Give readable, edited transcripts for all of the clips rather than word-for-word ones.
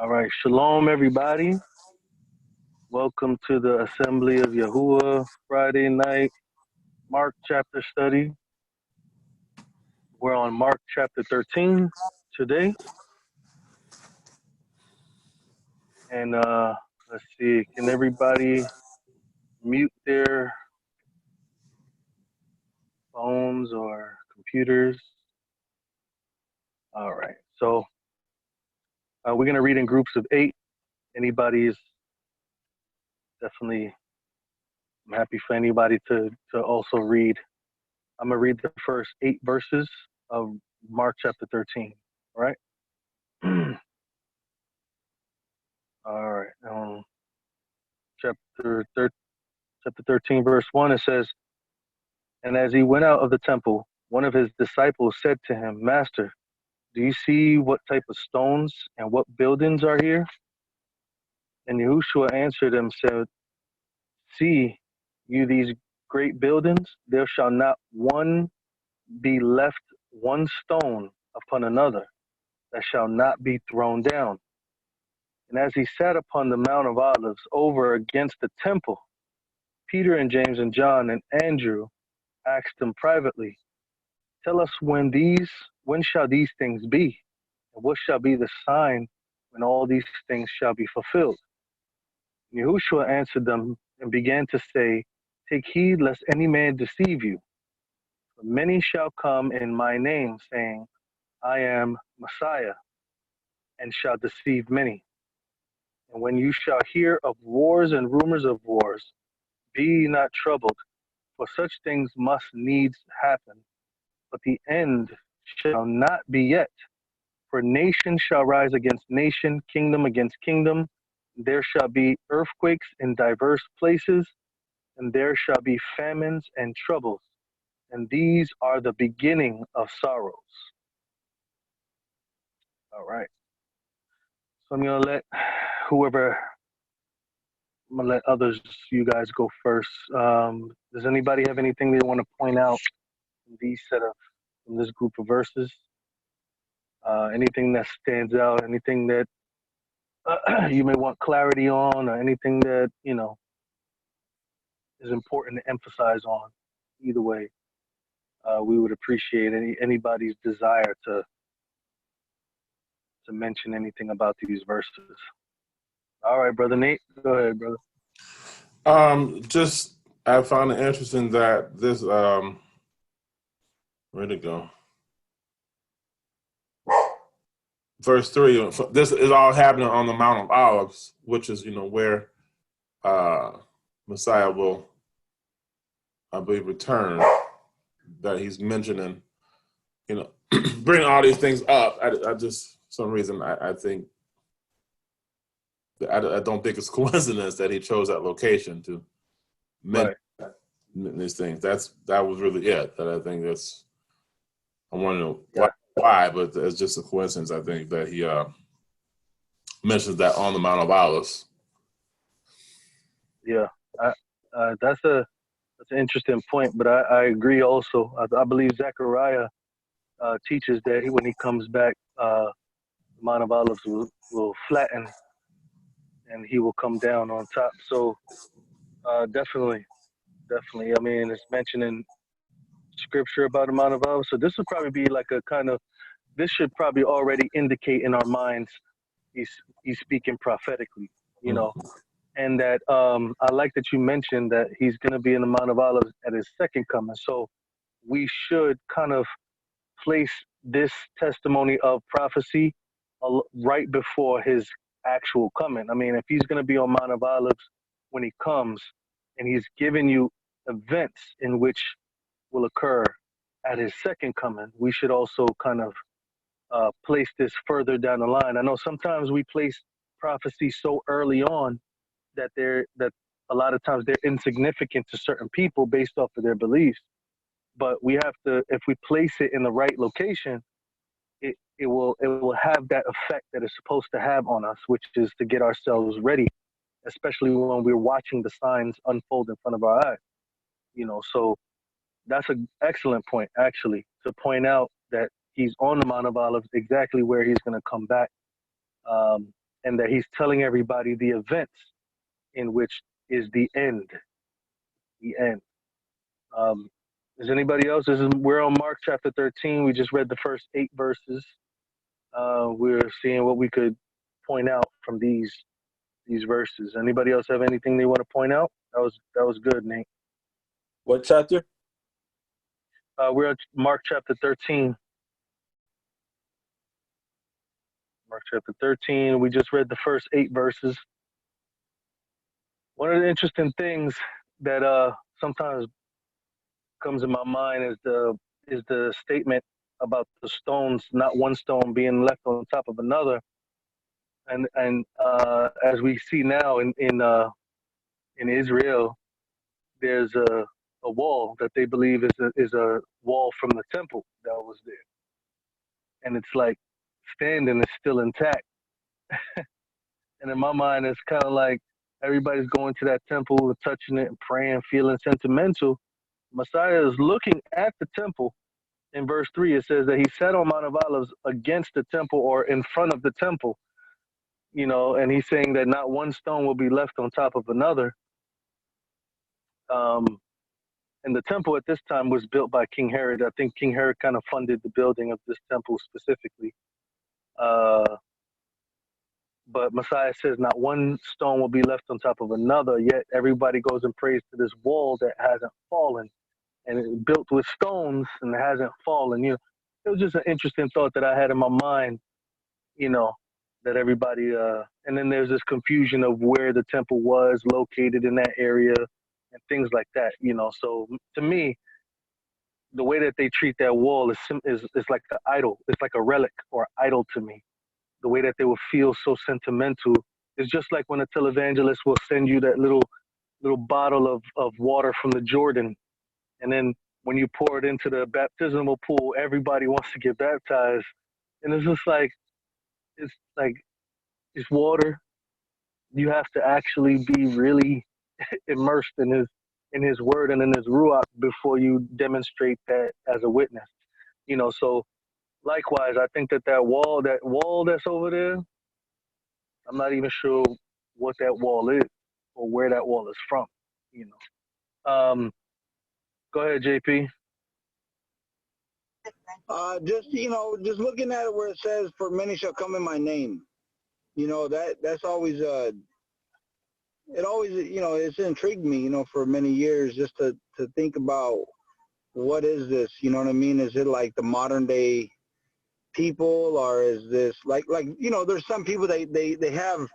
All right, Shalom, everybody. Welcome to the Assembly of Yahuah Friday night Mark chapter study. We're on Mark chapter 13 today. And let's see, can everybody mute their phones or computers? All right, so we're going to read in groups of 8. Anybody's definitely, I'm happy for anybody to also read. I'm going to read the first 8 verses of Mark chapter 13, all right? All right. Chapter 13, verse 1, it says, "And as he went out of the temple, one of his disciples said to him, 'Master, do you see what type of stones and what buildings are here?' And Yahusha answered him, said, 'See you these great buildings? There shall not one be left one stone upon another that shall not be thrown down.' And as he sat upon the Mount of Olives over against the temple, Peter and James and John and Andrew asked him privately, 'Tell us when shall these things be? And what shall be the sign when all these things shall be fulfilled?' And Yahushua answered them and began to say, 'Take heed lest any man deceive you. For many shall come in my name, saying, I am Messiah, and shall deceive many. And when you shall hear of wars and rumors of wars, be ye not troubled, for such things must needs happen, but the end shall not be yet. For nation shall rise against nation, kingdom against kingdom. There shall be earthquakes in diverse places, and there shall be famines and troubles. And these are the beginning of sorrows.'" All right. So I'm going to let others, you guys go first. Does anybody have anything they want to point out from this group of verses? Anything that stands out, anything that you may want clarity on, or anything that, is important to emphasize on? Either way, we would appreciate anybody's desire to mention anything about these verses. All right, Brother Nate, go ahead, brother. I found it interesting that this, where'd it go? Verse 3, this is all happening on the Mount of Olives, which is, where Messiah will, I believe, return, that he's mentioning, bring all these things up. I just, for some reason, I think, I don't think it's coincidence that he chose that location to mention these things. That was really it. That I think that's, I want to know why, but it's just a coincidence, I think, that he mentions that on the Mount of Olives. Yeah, that's an interesting point, but I agree also. I believe Zechariah teaches that when he comes back, the Mount of Olives will flatten and he will come down on top. So definitely. I mean, it's mentioned in scripture about the Mount of Olives. So this would probably be like this should probably already indicate in our minds he's speaking prophetically, and that I like that you mentioned that he's going to be in the Mount of Olives at his second coming. So we should kind of place this testimony of prophecy right before his actual coming. I mean, if he's going to be on Mount of Olives when he comes, and he's giving you events in which will occur at his second coming, we should also kind of place this further down the line. I know sometimes we place prophecy so early on that a lot of times they're insignificant to certain people based off of their beliefs. But we have to, if we place it in the right location, it will have that effect that it's supposed to have on us, which is to get ourselves ready, especially when we're watching the signs unfold in front of our eyes. So that's an excellent point, actually, to point out that he's on the Mount of Olives, exactly where he's going to come back. and that he's telling everybody the events in which is the end. The end. Is anybody else? We're on Mark chapter 13. We just read the first 8 verses. We're seeing what we could point out from these verses. Anybody else have anything they want to point out? That was good, Nate. What chapter? We're at Mark chapter 13. Mark chapter 13. We just read the first 8 verses. One of the interesting things that sometimes comes in my mind is the statement about the stones, not one stone being left on top of another. And as we see now in Israel, there's a wall that they believe is a wall from the temple that was there, and it's like standing, is still intact. And in my mind, it's kind of like everybody's going to that temple and touching it and praying, feeling sentimental. Messiah is looking at the temple. In verse 3, it says that he sat on Mount of Olives against the temple, or in front of the temple, and he's saying that not one stone will be left on top of another. And the temple at this time was built by King Herod. I think King Herod kind of funded the building of this temple specifically. But Messiah says not one stone will be left on top of another, yet everybody goes and prays to this wall that hasn't fallen. And it's built with stones and hasn't fallen. It was just an interesting thought that I had in my mind, that everybody, and then there's this confusion of where the temple was located in that area and things like that, So to me, the way that they treat that wall is like an idol. It's like a relic or idol to me. The way that they will feel so sentimental is just like when a televangelist will send you that little bottle of water from the Jordan. And then when you pour it into the baptismal pool, everybody wants to get baptized. And it's just like, it's water. You have to actually be really immersed in his word and in his ruach before you demonstrate that as a witness. So likewise, I think that wall that's over there, I'm not even sure what that wall is or where that wall is from. Go ahead, JP. Just looking at it where it says, "For many shall come in my name," that's always it always it's intrigued me, for many years, just to think about what is this, you know what I mean? Is it like the modern day people, or is this like there's some people they have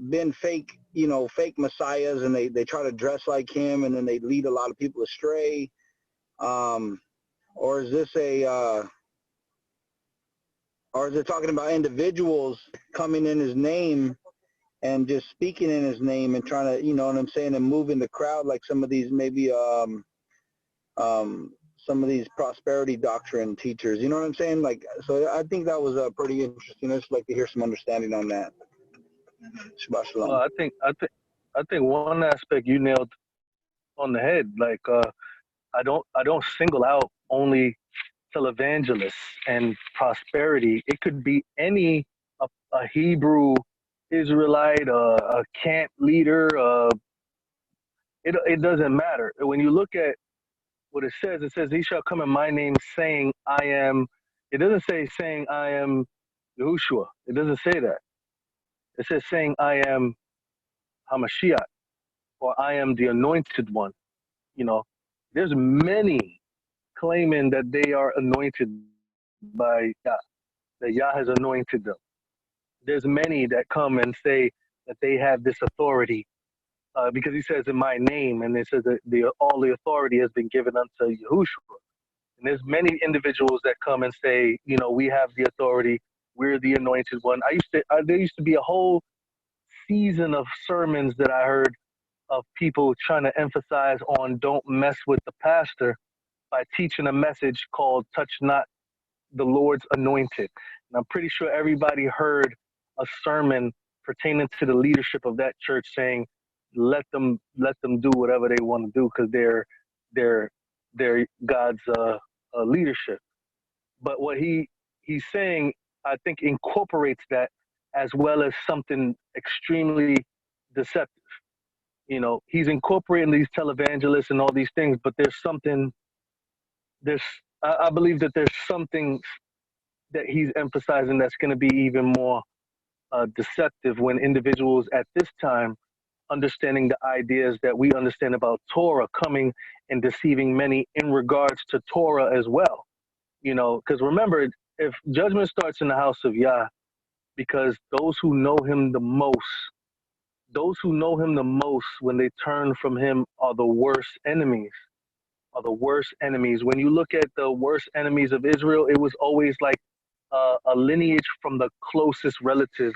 been fake messiahs, and they try to dress like him, and then they lead a lot of people astray. Or is this or is it talking about individuals coming in his name and just speaking in his name and trying to, what I'm saying, and moving the crowd like some of these maybe some of these prosperity doctrine teachers, you know what I'm saying? Like, so I think that was pretty interesting. I'd just like to hear some understanding on that. Shabbat shalom. Well, I think one aspect you nailed on the head. Like, I don't single out only televangelists and prosperity. It could be any a Hebrew Israelite, a camp leader. It doesn't matter. When you look at what it says he shall come in my name saying I am. It doesn't say saying I am Yahusha. It doesn't say that. It says saying I am Hamashiach, or I am the anointed one. There's many claiming that they are anointed by Yah, that Yah has anointed them. There's many that come and say that they have this authority because he says in my name, and it says that all the authority has been given unto Yahushua. And there's many individuals that come and say, we have the authority, we're the anointed one. There used to be a whole season of sermons that I heard of people trying to emphasize on don't mess with the pastor by teaching a message called touch not the Lord's anointed. And I'm pretty sure everybody heard a sermon pertaining to the leadership of that church saying, let them do whatever they want to do because they're God's leadership. But what he's saying, I think, incorporates that as well as something extremely deceptive. You know, he's incorporating these televangelists and all these things, but there's something, I believe that there's something that he's emphasizing that's going to be even more deceptive when individuals at this time understanding the ideas that we understand about Torah coming and deceiving many in regards to Torah as well. You know, because remember, if judgment starts in the house of Yah, because those who know him the most when they turn from him are the worst enemies, When you look at the worst enemies of Israel, it was always like a lineage from the closest relative.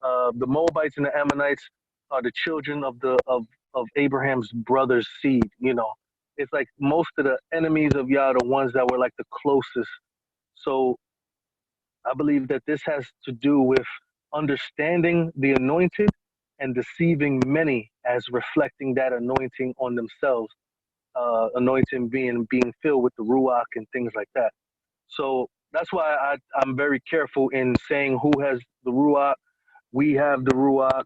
The Moabites and the Ammonites are the children of Abraham's brother's seed. You know, it's like most of the enemies of Yah are the ones that were like the closest. So I believe that this has to do with understanding the anointed and deceiving many as reflecting that anointing on themselves. Anointing being filled with the Ruach and things like that. So that's why I'm very careful in saying who has the Ruach. We have the Ruach.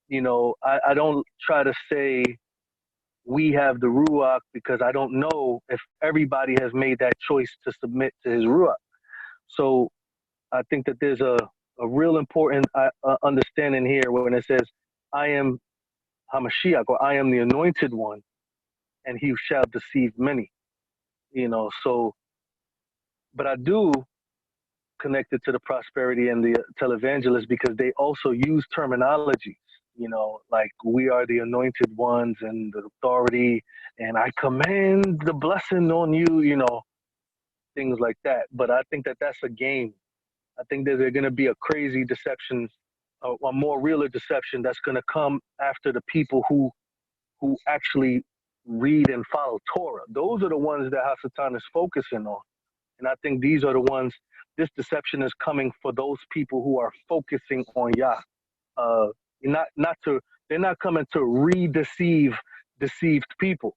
You know, I don't try to say we have the Ruach because I don't know if everybody has made that choice to submit to his Ruach. So I think that there's a real important understanding here when it says, I am Hamashiach, or I am the anointed one, and he shall deceive many. You know, so, but I do connect it to the prosperity and the televangelists because they also use terminology, you know, like we are the anointed ones and the authority, and I command the blessing on you, you know, things like that. But I think that that's a game. I think that there's going to be a crazy deception, a more realer deception that's going to come after the people who actually read and follow Torah. Those are the ones that Hasatan is focusing on. And I think these are the ones, this deception is coming for those people who are focusing on Yah. They're not coming to re-deceive deceived people.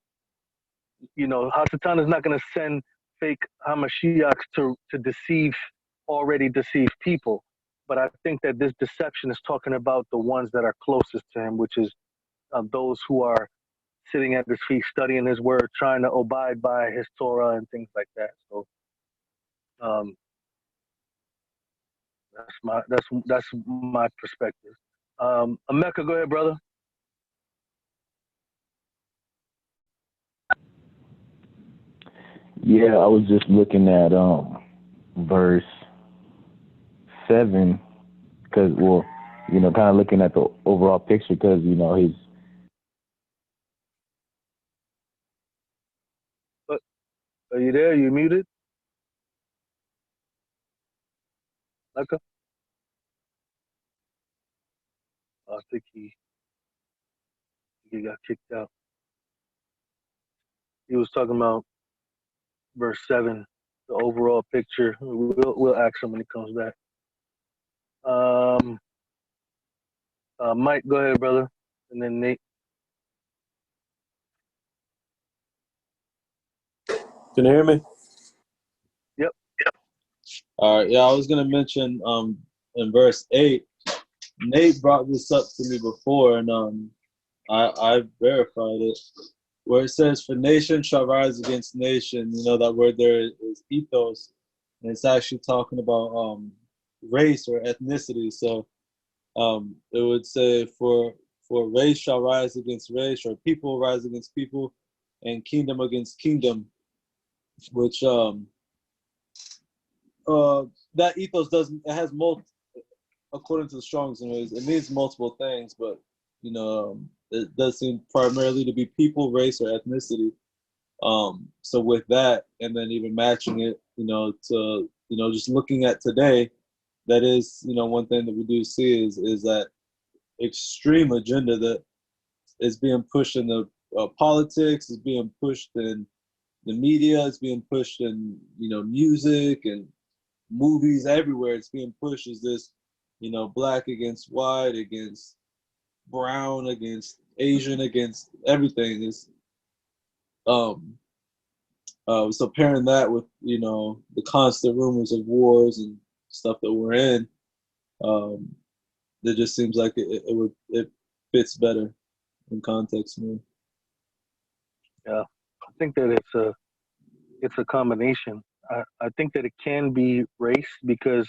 You know, Hasatan is not going to send fake Hamashiachs to deceive already deceived people. But I think that this deception is talking about the ones that are closest to him, which is those who are sitting at his feet, studying his word, trying to abide by his Torah and things like that. So that's my perspective. Emeka, go ahead, brother. Yeah, I was just looking at verse 7 because, well, you know, kind of looking at the overall picture because, you know, his. Are you there? You muted? Emeka? I think he got kicked out. He was talking about verse 7, the overall picture. We'll ask him when he comes back. Mike, go ahead, brother, and then Nate. Can you hear me? Yep. All right. Yeah, I was gonna mention in verse 8, Nate brought this up to me before, and I verified it, where it says, "For nation shall rise against nation." You know, that word there is ethos, and it's actually talking about race or ethnicity. So it would say, "For race shall rise against race, or people rise against people, and kingdom against kingdom," which that ethos doesn't. It has according to the Strong's anyways, it means multiple things, but you know, it does seem primarily to be people, race, or ethnicity. So with that, and then even matching it, you know, to, you know, just looking at today, that is, you know, one thing that we do see is that extreme agenda that is being pushed in the politics, is being pushed in the media, it's being pushed in, you know, music and movies everywhere. It's being pushed as this, you know, black against white, against brown, against Asian, against everything. Is so pairing that with, you know, the constant rumors of wars and stuff that we're in, It just seems like it fits better in context more. Yeah, I think that it's a combination. I think that it can be race because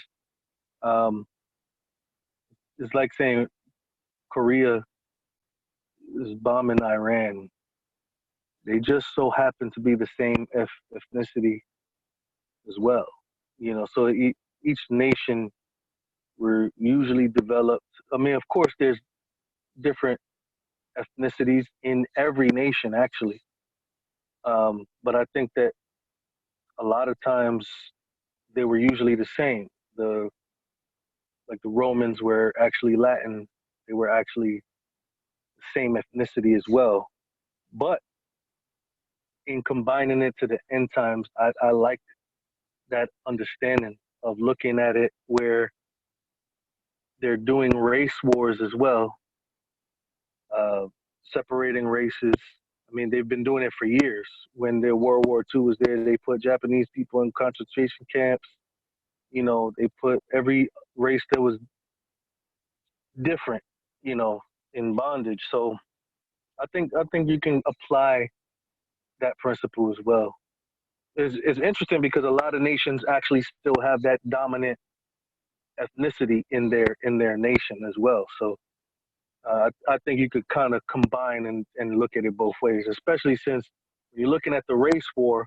it's like saying Korea is bombing Iran. They just so happen to be the same ethnicity as well. So each nation were usually developed. I mean, of course, there's different ethnicities in every nation, actually. But I think that a lot of times they were usually the same. Like the Romans were actually Latin. They were actually the same ethnicity as well. But in combining it to the end times, I like that understanding of looking at it where they're doing race wars as well, separating races. I mean, they've been doing it for years. When the World War II was there, they put Japanese people in concentration camps. They put every race that was different, in bondage. So I think you can apply that principle as well. It's interesting because a lot of nations actually still have that dominant ethnicity in their nation as well. So I think you could kind of combine and look at it both ways, especially since you're looking at the race war,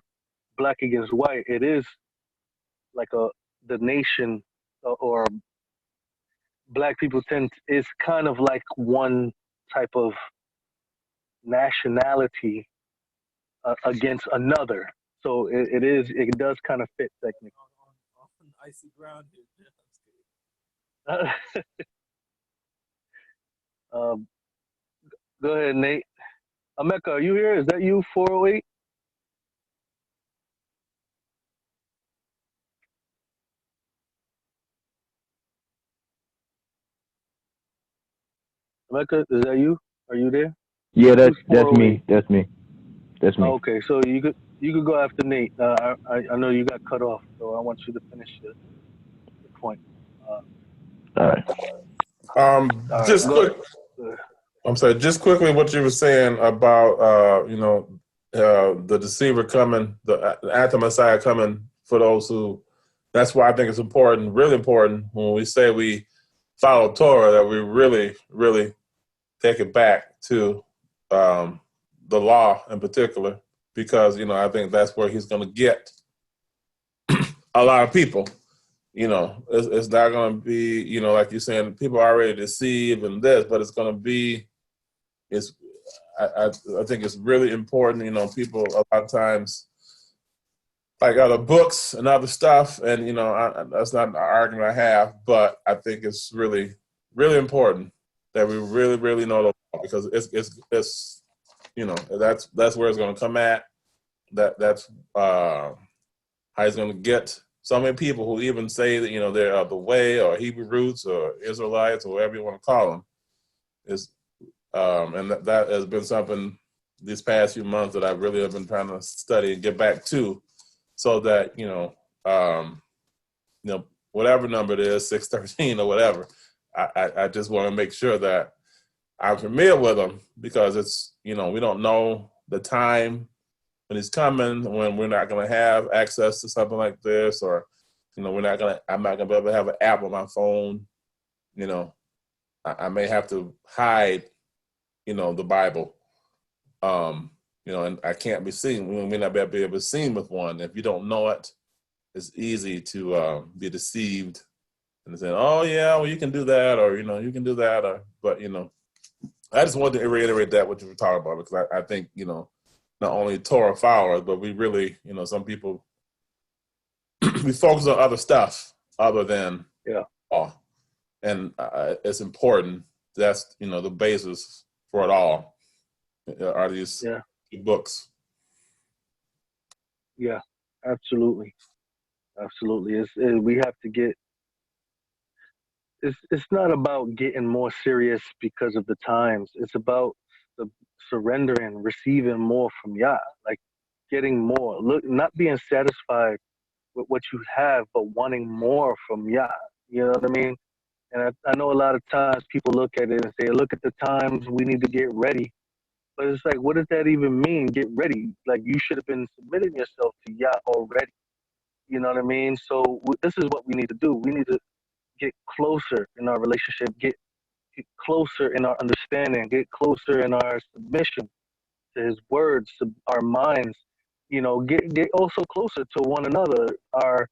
black against white. It is like the nation or black people is kind of like one type of nationality against another. So it does kind of fit technically. On icy ground here. um, Go ahead, Nate. Ameka, are you here? Is that you, 408? Ameka, is that you? Are you there? Yeah, that's Who's 408? me. That's me. Okay, so you could go after Nate. I know you got cut off, so I want you to finish your point. All right. All right, Just go quick. ahead. I'm sorry. Just quickly, what you were saying about the deceiver coming, the anti-messiah coming for those who. That's why I think it's important, really important, when we say we follow Torah, that we really, really take it back to the law in particular, because I think that's where he's going to get a lot of people. It's not going to be like you're saying, people are already deceived and this, but it's going to be. I think it's really important. People a lot of times like other books and other stuff, and that's not an argument I have, but I think it's really, really important that we really, really know the law, because it's that's where it's going to come at. That's how he's going to get so many people who even say that they're of the way or Hebrew roots or Israelites or whatever you want to call them. And that has been something these past few months that I really have been trying to study and get back to, so that whatever number it is, 613 or whatever, I just want to make sure that I'm familiar with them, because it's we don't know the time when he's coming, when we're not going to have access to something like this, or I'm not going to be able to have an app on my phone. I may have to hide the Bible, and I can't be seen. We may not be able to be seen with one. If you don't know it, it's easy to be deceived and say, "Oh yeah, well you can do that," or you can do that, but I just wanted to reiterate that what you were talking about, because I think not only Torah followers, but we really some people we focus on other stuff other than law, and it's important. That's the basis for it all. Are these books? Yeah, absolutely. We have to get. It's not about getting more serious because of the times. It's about the surrendering, receiving more from Yah, like getting more. Look, not being satisfied with what you have, but wanting more from Yah. You know what I mean? And I know a lot of times people look at it and say, look at the times, we need to get ready. But it's like, what does that even mean, get ready? Like, you should have been submitting yourself to Yah already. You know what I mean? So this is what we need to do. We need to get closer in our relationship, get closer in our understanding, get closer in our submission to his words, to our minds, get also closer to one another, our,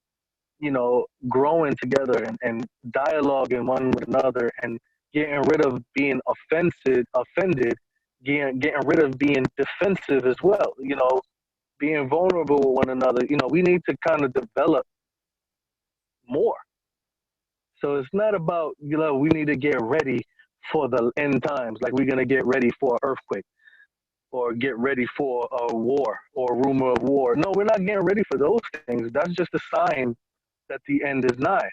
growing together and dialoguing one with another and getting rid of being offended, getting rid of being defensive as well, being vulnerable with one another. We need to kind of develop more. So it's not about, we need to get ready for the end times, like we're going to get ready for an earthquake or get ready for a war or rumor of war. No, we're not getting ready for those things. That's just a sign that the end is nigh.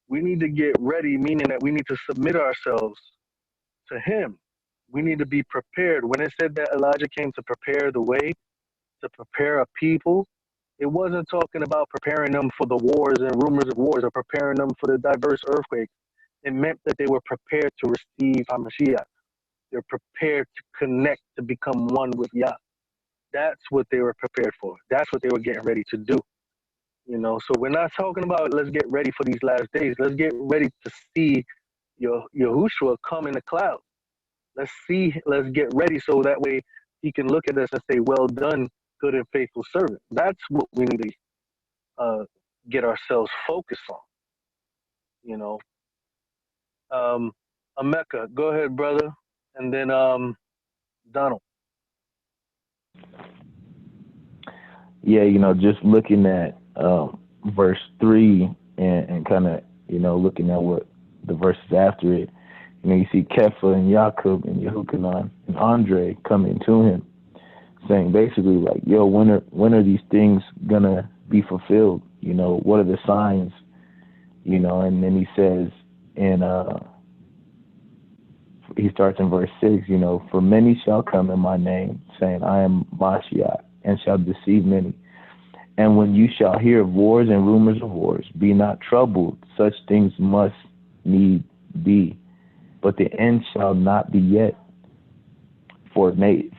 We need to get ready, meaning that we need to submit ourselves to him. We need to be prepared. When it said that Elijah came to prepare the way, to prepare a people, it wasn't talking about preparing them for the wars and rumors of wars or preparing them for the diverse earthquakes. It meant that they were prepared to receive HaMashiach. They're prepared to connect, to become one with Yah. That's what they were prepared for. That's what they were getting ready to do. So we're not talking about let's get ready for these last days. Let's get ready to see Yahusha come in the cloud. Let's get ready so that way he can look at us and say, well done, good and faithful servant. That's what we need to get ourselves focused on, Ameka, go ahead, brother. And then Donald. Yeah, just looking at verse 3 and kind of, looking at what the verses after it, you see Kepha and Jacob and Yehukanan and Andre coming to him saying basically like, yo, when are these things going to be fulfilled? What are the signs? And then he says he starts in verse 6, for many shall come in my name, saying, I am Mashiach, and shall deceive many. And when you shall hear of wars and rumors of wars, be not troubled. Such things must need be, but the end shall not be yet. For nation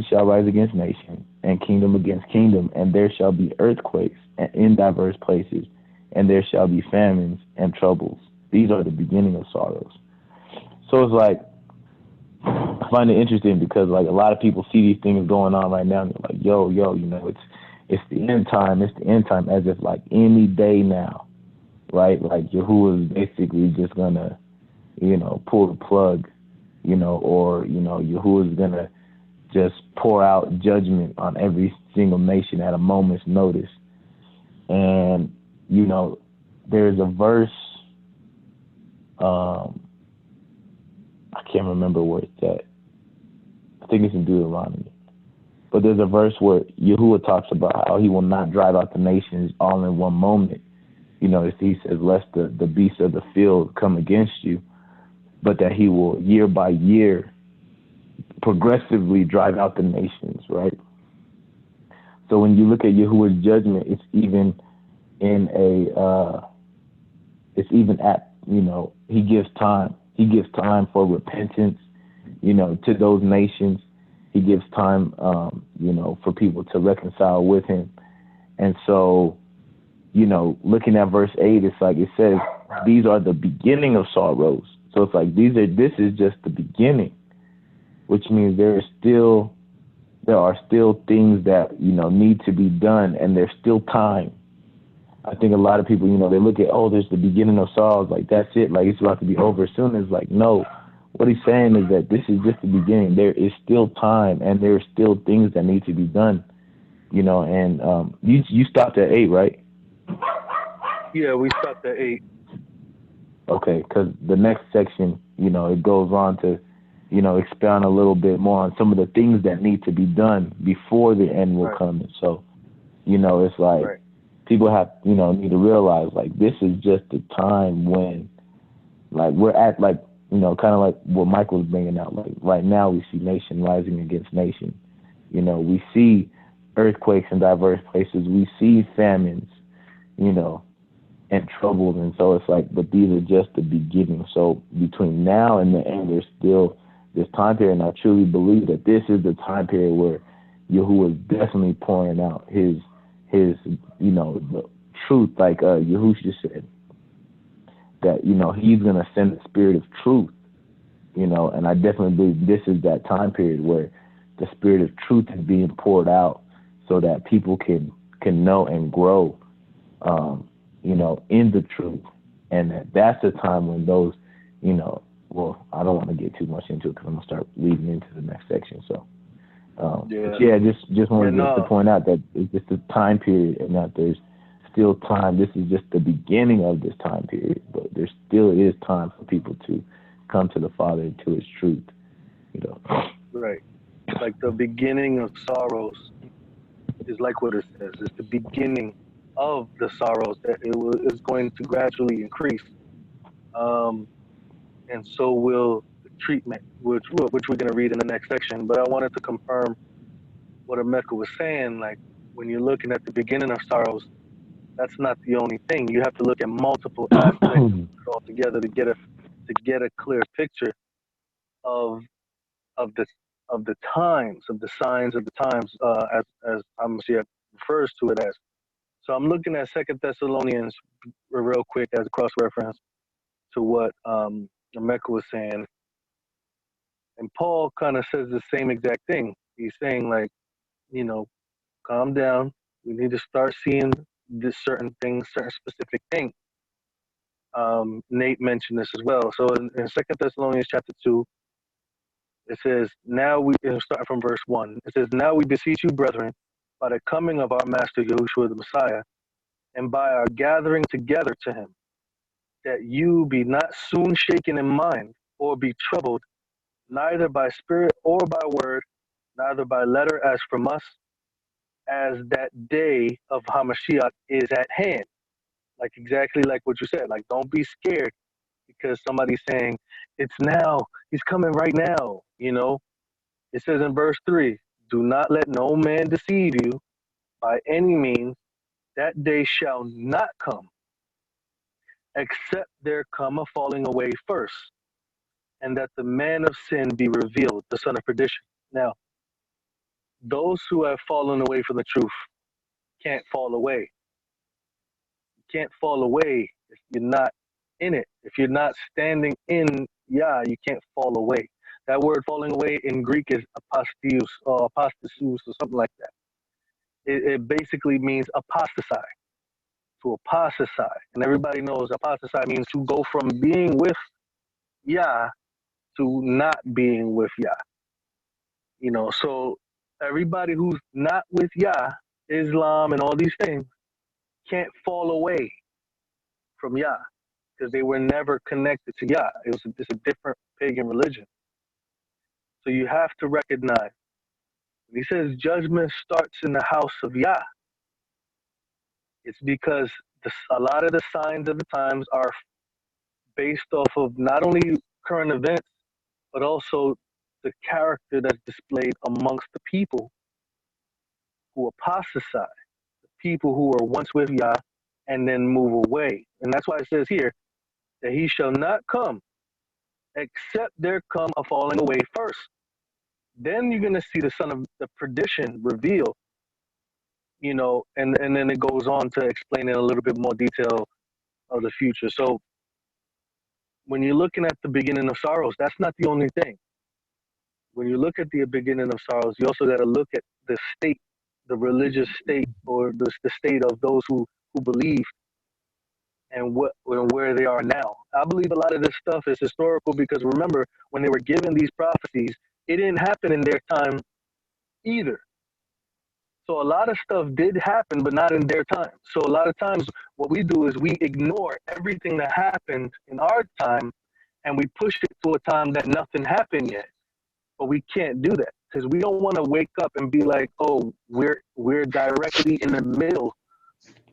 shall rise against nation, and kingdom against kingdom, and there shall be earthquakes in diverse places, and there shall be famines and troubles. These are the beginning of sorrows. So it's like, I find it interesting because like a lot of people see these things going on right now, and they're like, yo, it's the end time. It's the end time, as if like any day now, right? Like Yahuwah is basically just gonna, pull the plug, or Yahuwah is gonna just pour out judgment on every single nation at a moment's notice. And there's a verse. I can't remember where it's at. I think it's in Deuteronomy. But there's a verse where Yahuwah talks about how he will not drive out the nations all in one moment. He says, lest the beasts of the field come against you, but that he will year by year progressively drive out the nations, right? So when you look at Yahuwah's judgment, it's even at, he gives time. He gives time for repentance, to those nations. He gives time, for people to reconcile with him. And so, looking at verse 8, it's like it says, these are the beginning of sorrows. So it's like this is just the beginning, which means there are still things that, need to be done, and there's still time. I think a lot of people, they look at, there's the beginning of sorrows, like that's it, like it's about to be over soon. It's like, no, what he's saying is that this is just the beginning. There is still time, and there are still things that need to be done, and you stopped at 8, right? Yeah, we stopped at 8. Okay, because the next section, it goes on to, expound a little bit more on some of the things that need to be done before the end will come. And so, it's like, people have, need to realize, like, this is just the time when, like, we're at, like, kind of like what Michael was bringing out. Like, right now we see nation rising against nation. We see earthquakes in diverse places. We see famines, and troubled. And so it's like, but these are just the beginning. So between now and the end, there's still this time period. And I truly believe that this is the time period where Yahuwah is definitely pouring out his the truth, like Yahusha said, that, he's going to send the spirit of truth, and I definitely believe this is that time period where the spirit of truth is being poured out so that people can know and grow, in the truth. And that's the time when those, well, I don't want to get too much into it because I'm going to start leading into the next section. So, just wanted to point out that it's just a time period and that there's still time. This is just the beginning of this time period, but there still is time for people to come to the Father and to his truth, Right. Like the beginning of sorrows is like what it says. It's the beginning of the sorrows that is going to gradually increase. And so will the treatment, which we're going to read in the next section. But I wanted to confirm what Emeka was saying. Like when you're looking at the beginning of sorrows, that's not the only thing. You have to look at multiple aspects all together to get a clear picture of the times, of the signs of the times, as Hamashiach refers to it as. So I'm looking at 2 Thessalonians real quick as a cross reference to what Emeka was saying. And Paul kind of says the same exact thing. He's saying, like, calm down. We need to start seeing this certain things, certain specific things. Nate mentioned this as well. So in 2 Thessalonians chapter 2, it says, start from verse 1. It says, now we beseech you, brethren, by the coming of our Master Yahushua the Messiah, and by our gathering together to him, that you be not soon shaken in mind, or be troubled, neither by spirit or by word, neither by letter as from us, as that day of Hamashiach is at hand. Like exactly like what you said. Like, don't be scared because somebody's saying, it's now, he's coming right now, It says in verse 3, do not let no man deceive you by any means. That day shall not come, except there come a falling away first, and that the man of sin be revealed, the son of perdition. Now, those who have fallen away from the truth can't fall away. You can't fall away if you're not in it. If you're not standing in Yah, you can't fall away. That word falling away in Greek is apostios or apostasus or something like that. It basically means apostatize, to apostatize. And everybody knows apostatize means to go from being with Yah to not being with Yah. So everybody who's not with Yah, Islam and all these things, can't fall away from Yah because they were never connected to Yah. It's a different pagan religion. So you have to recognize, when he says judgment starts in the house of Yah, it's because a lot of the signs of the times are based off of not only current events, but also the character that's displayed amongst the people who apostatize, the people who were once with Yah and then move away. And that's why it says here that he shall not come except there come a falling away first. Then you're going to see the son of the perdition revealed, and then it goes on to explain in a little bit more detail of the future. So when you're looking at the beginning of sorrows, that's not the only thing. When you look at the beginning of sorrows, you also got to look at the state, the religious state, or the state of those who believe and where they are now. I believe a lot of this stuff is historical because remember, when they were given these prophecies, it didn't happen in their time either. So a lot of stuff did happen, but not in their time. So a lot of times what we do is we ignore everything that happened in our time and we push it to a time that nothing happened yet. But we can't do that because we don't want to wake up and be like, oh, we're directly in the middle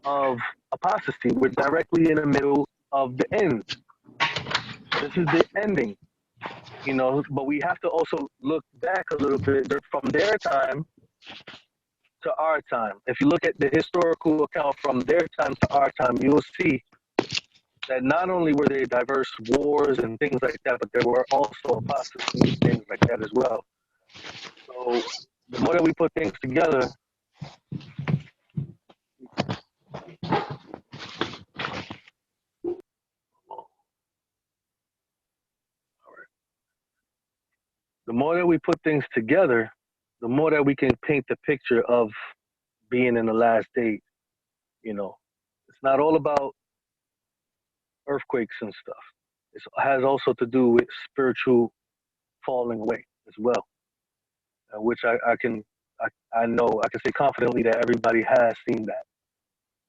of apostasy. We're directly in the middle of the end. This is the ending, but we have to also look back a little bit from their time to our time. If you look at the historical account from their time to our time, you'll see that not only were there diverse wars and things like that, but there were also apostasy and things like that as well. So the more that we put things together, the more that we put things together, the more that we can paint the picture of being in the last days. You know, it's not all about earthquakes and stuff. It has also to do with spiritual falling away as well, which I know I can say confidently that everybody has seen that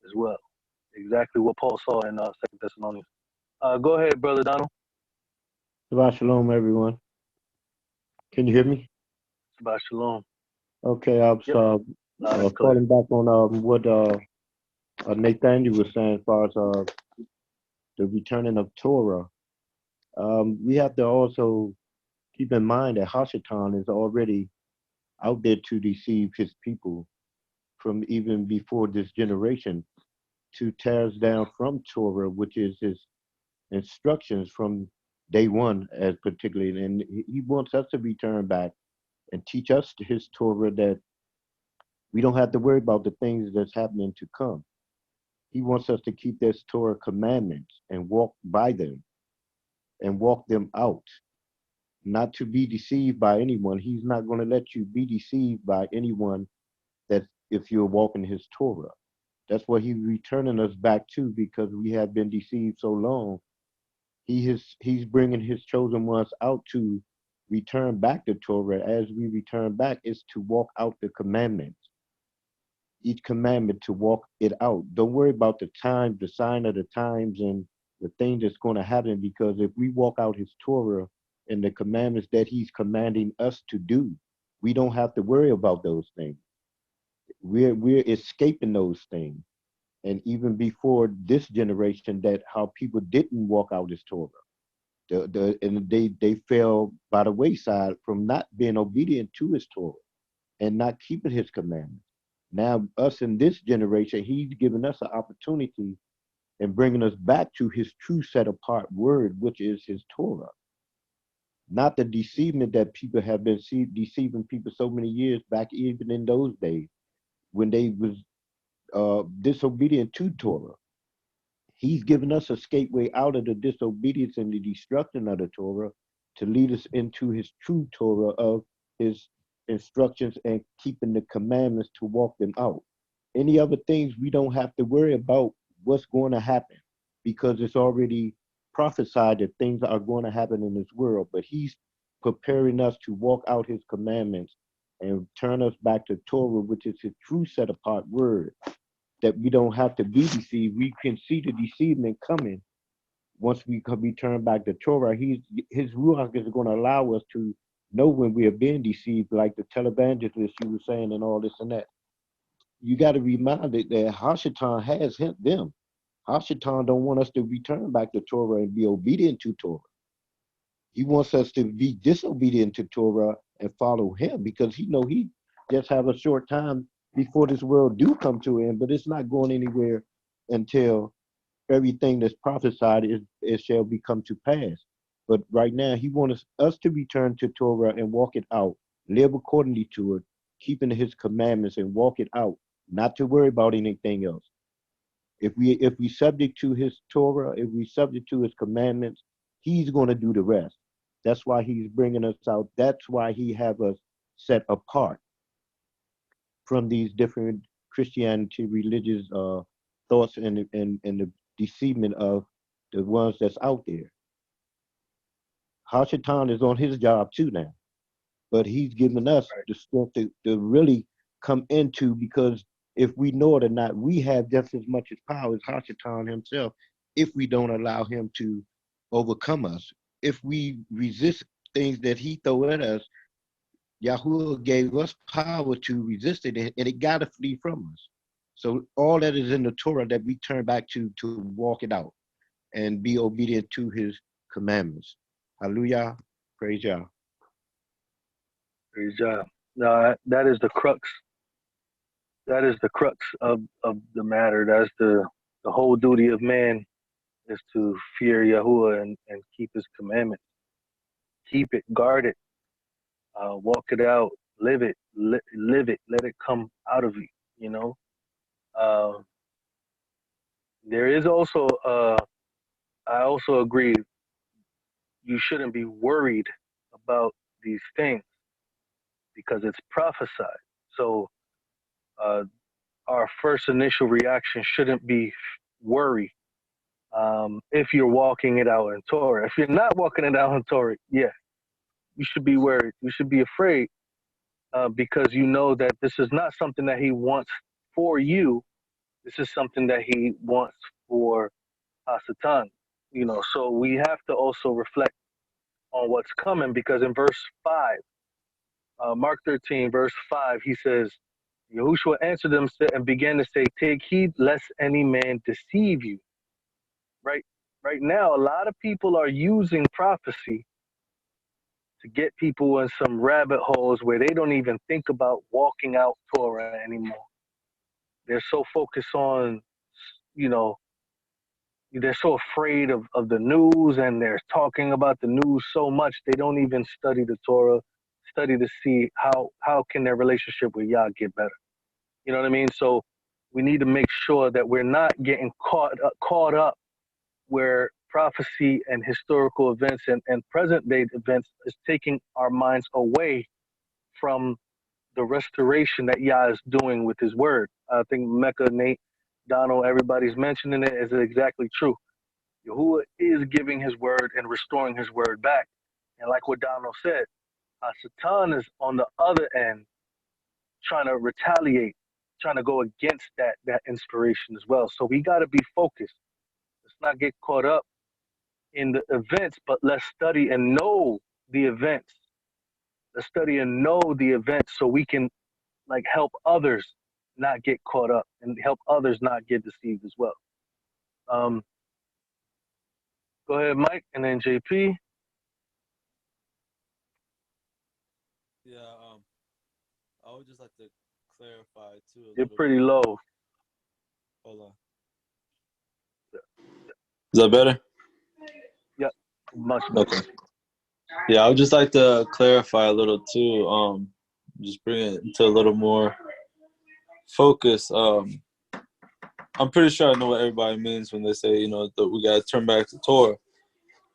as well. Exactly what Paul saw in 2 Thessalonians. Go ahead, Brother Donald. Shalom, everyone. Can you hear me? Shabbat Shalom. Okay, I was Yep. calling back on what Nathaniel was saying as far as the returning of Torah. We have to also keep in mind that Hashatan is already out there to deceive his people from even before this generation, to tear us down from Torah, which is his instructions from day one, as particularly, and he wants us to return back and teach us his Torah, that we don't have to worry about the things that's happening to come. He wants us to keep this Torah commandments and walk by them and walk them out, not to be deceived by anyone. He's not going to let you be deceived by anyone, that if you're walking his Torah. That's what he's returning us back to, because we have been deceived so long. He's bringing his chosen ones out to return back to Torah. As we return back, is to walk out the commandments. Each commandment, to walk it out. Don't worry about the time, the sign of the times, and the thing that's going to happen, because if we walk out his Torah and the commandments that he's commanding us to do, we don't have to worry about those things. We're escaping those things. And even before this generation, that how people didn't walk out his Torah. And they fell by the wayside from not being obedient to his Torah and not keeping his commandments. Now, us in this generation, he's given us an opportunity and bringing us back to his true set apart word, which is his Torah. Not the deceivement that people have been deceiving people so many years back, even in those days when they was disobedient to Torah. He's given us a escape-way out of the disobedience and the destruction of the Torah, to lead us into his true Torah of his instructions and keeping the commandments to walk them out. Any other things, we don't have to worry about what's going to happen, because it's already prophesied that things are going to happen in this world. But he's preparing us to walk out his commandments and turn us back to Torah, which is his true set apart word, that we don't have to be deceived. We can see the deceivement coming once we return back to Torah. His Ruach is going to allow us to know when we are being deceived, like the televangelist you were saying and all this and that. You got to be reminded that Hashatan has them. Hashatan don't want us to return back to Torah and be obedient to Torah. He wants us to be disobedient to Torah and follow him, because he know he just have a short time before this world do come to an end, but it's not going anywhere until everything that's prophesied it shall become to pass. But right now, he wants us to return to Torah and walk it out, live accordingly to it, keeping his commandments and walk it out, not to worry about anything else. If we subject to his Torah, if we subject to his commandments, he's going to do the rest. That's why he's bringing us out. That's why he have us set apart from these different Christianity religious thoughts and the deceivement of the ones that's out there. Hashatan is on his job too now, but he's given us the strength to really come into, because if we know it or not, we have just as much as power as Hashatan himself if we don't allow him to overcome us. If we resist things that he throw at us, Yahuwah gave us power to resist it, and it got to flee from us. So all that is in the Torah that we turn back to walk it out and be obedient to his commandments. Hallelujah. Praise Yah. Praise Yah. No, that is the crux. That is the crux of the matter. That's the whole duty of man is to fear Yahuwah and keep his commandments. Keep it, guard it, walk it out, live it, live it, let it come out of you, you know. There is also, I also agree, you shouldn't be worried about these things because it's prophesied. So our first initial reaction shouldn't be worry if you're walking it out in Torah. If you're not walking it out in Torah, yeah, you should be worried. You should be afraid because you know that this is not something that he wants for you. This is something that he wants for Hasatan. You know, so we have to also reflect on what's coming because in verse 5, Mark 13, verse 5, he says, Yahushua answered them and began to say, take heed lest any man deceive you. Right now, a lot of people are using prophecy to get people in some rabbit holes where they don't even think about walking out Torah anymore. They're so focused on, you know, they're so afraid of the news and they're talking about the news so much they don't even study the Torah, study to see how can their relationship with Yah get better. You know what I mean? So we need to make sure that we're not getting caught up where prophecy and historical events and present day events is taking our minds away from the restoration that Yah is doing with his word. I think Mecca, Nate, Donald, everybody's mentioning it is exactly true. Yahuwah is giving his word and restoring his word back. And like what Donald said, Satan is on the other end trying to retaliate, trying to go against that inspiration as well. So we got to be focused. Let's not get caught up in the events, but let's study and know the events. Let's study and know the events so we can like help others not get caught up and help others not get deceived as well. Go ahead, Mike, and then JP. Yeah, I would just like to clarify too. You're pretty low. Hold on. Is that better? Yep, much better. Okay. Yeah, I would just like to clarify a little too. Just bring it to a little more focus. I'm pretty sure I know what everybody means when they say, you know, that we gotta turn back to Torah,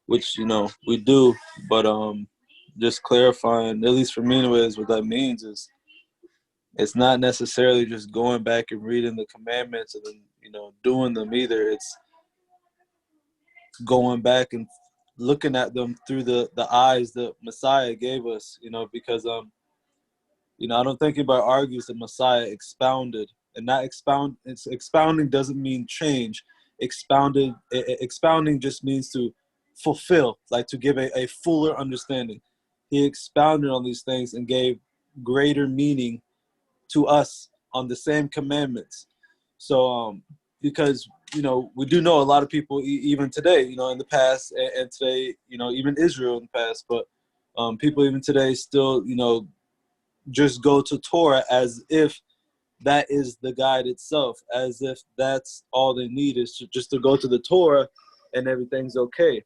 which, you know, we do. But just clarifying, at least for me anyways, what that means is it's not necessarily just going back and reading the commandments and then, you know, doing them either. It's going back and looking at them through the eyes that Messiah gave us, you know, because you know, I don't think anybody argues that Messiah expounded, and not expound. It's expounding doesn't mean change. Expounding just means to fulfill, like to give a fuller understanding. He expounded on these things and gave greater meaning to us on the same commandments. So, because, you know, we do know a lot of people, even today, you know, in the past, and today, you know, even Israel in the past, but people even today still, you know, just go to Torah as if that is the guide itself, as if that's all they need is just to go to the Torah and everything's okay.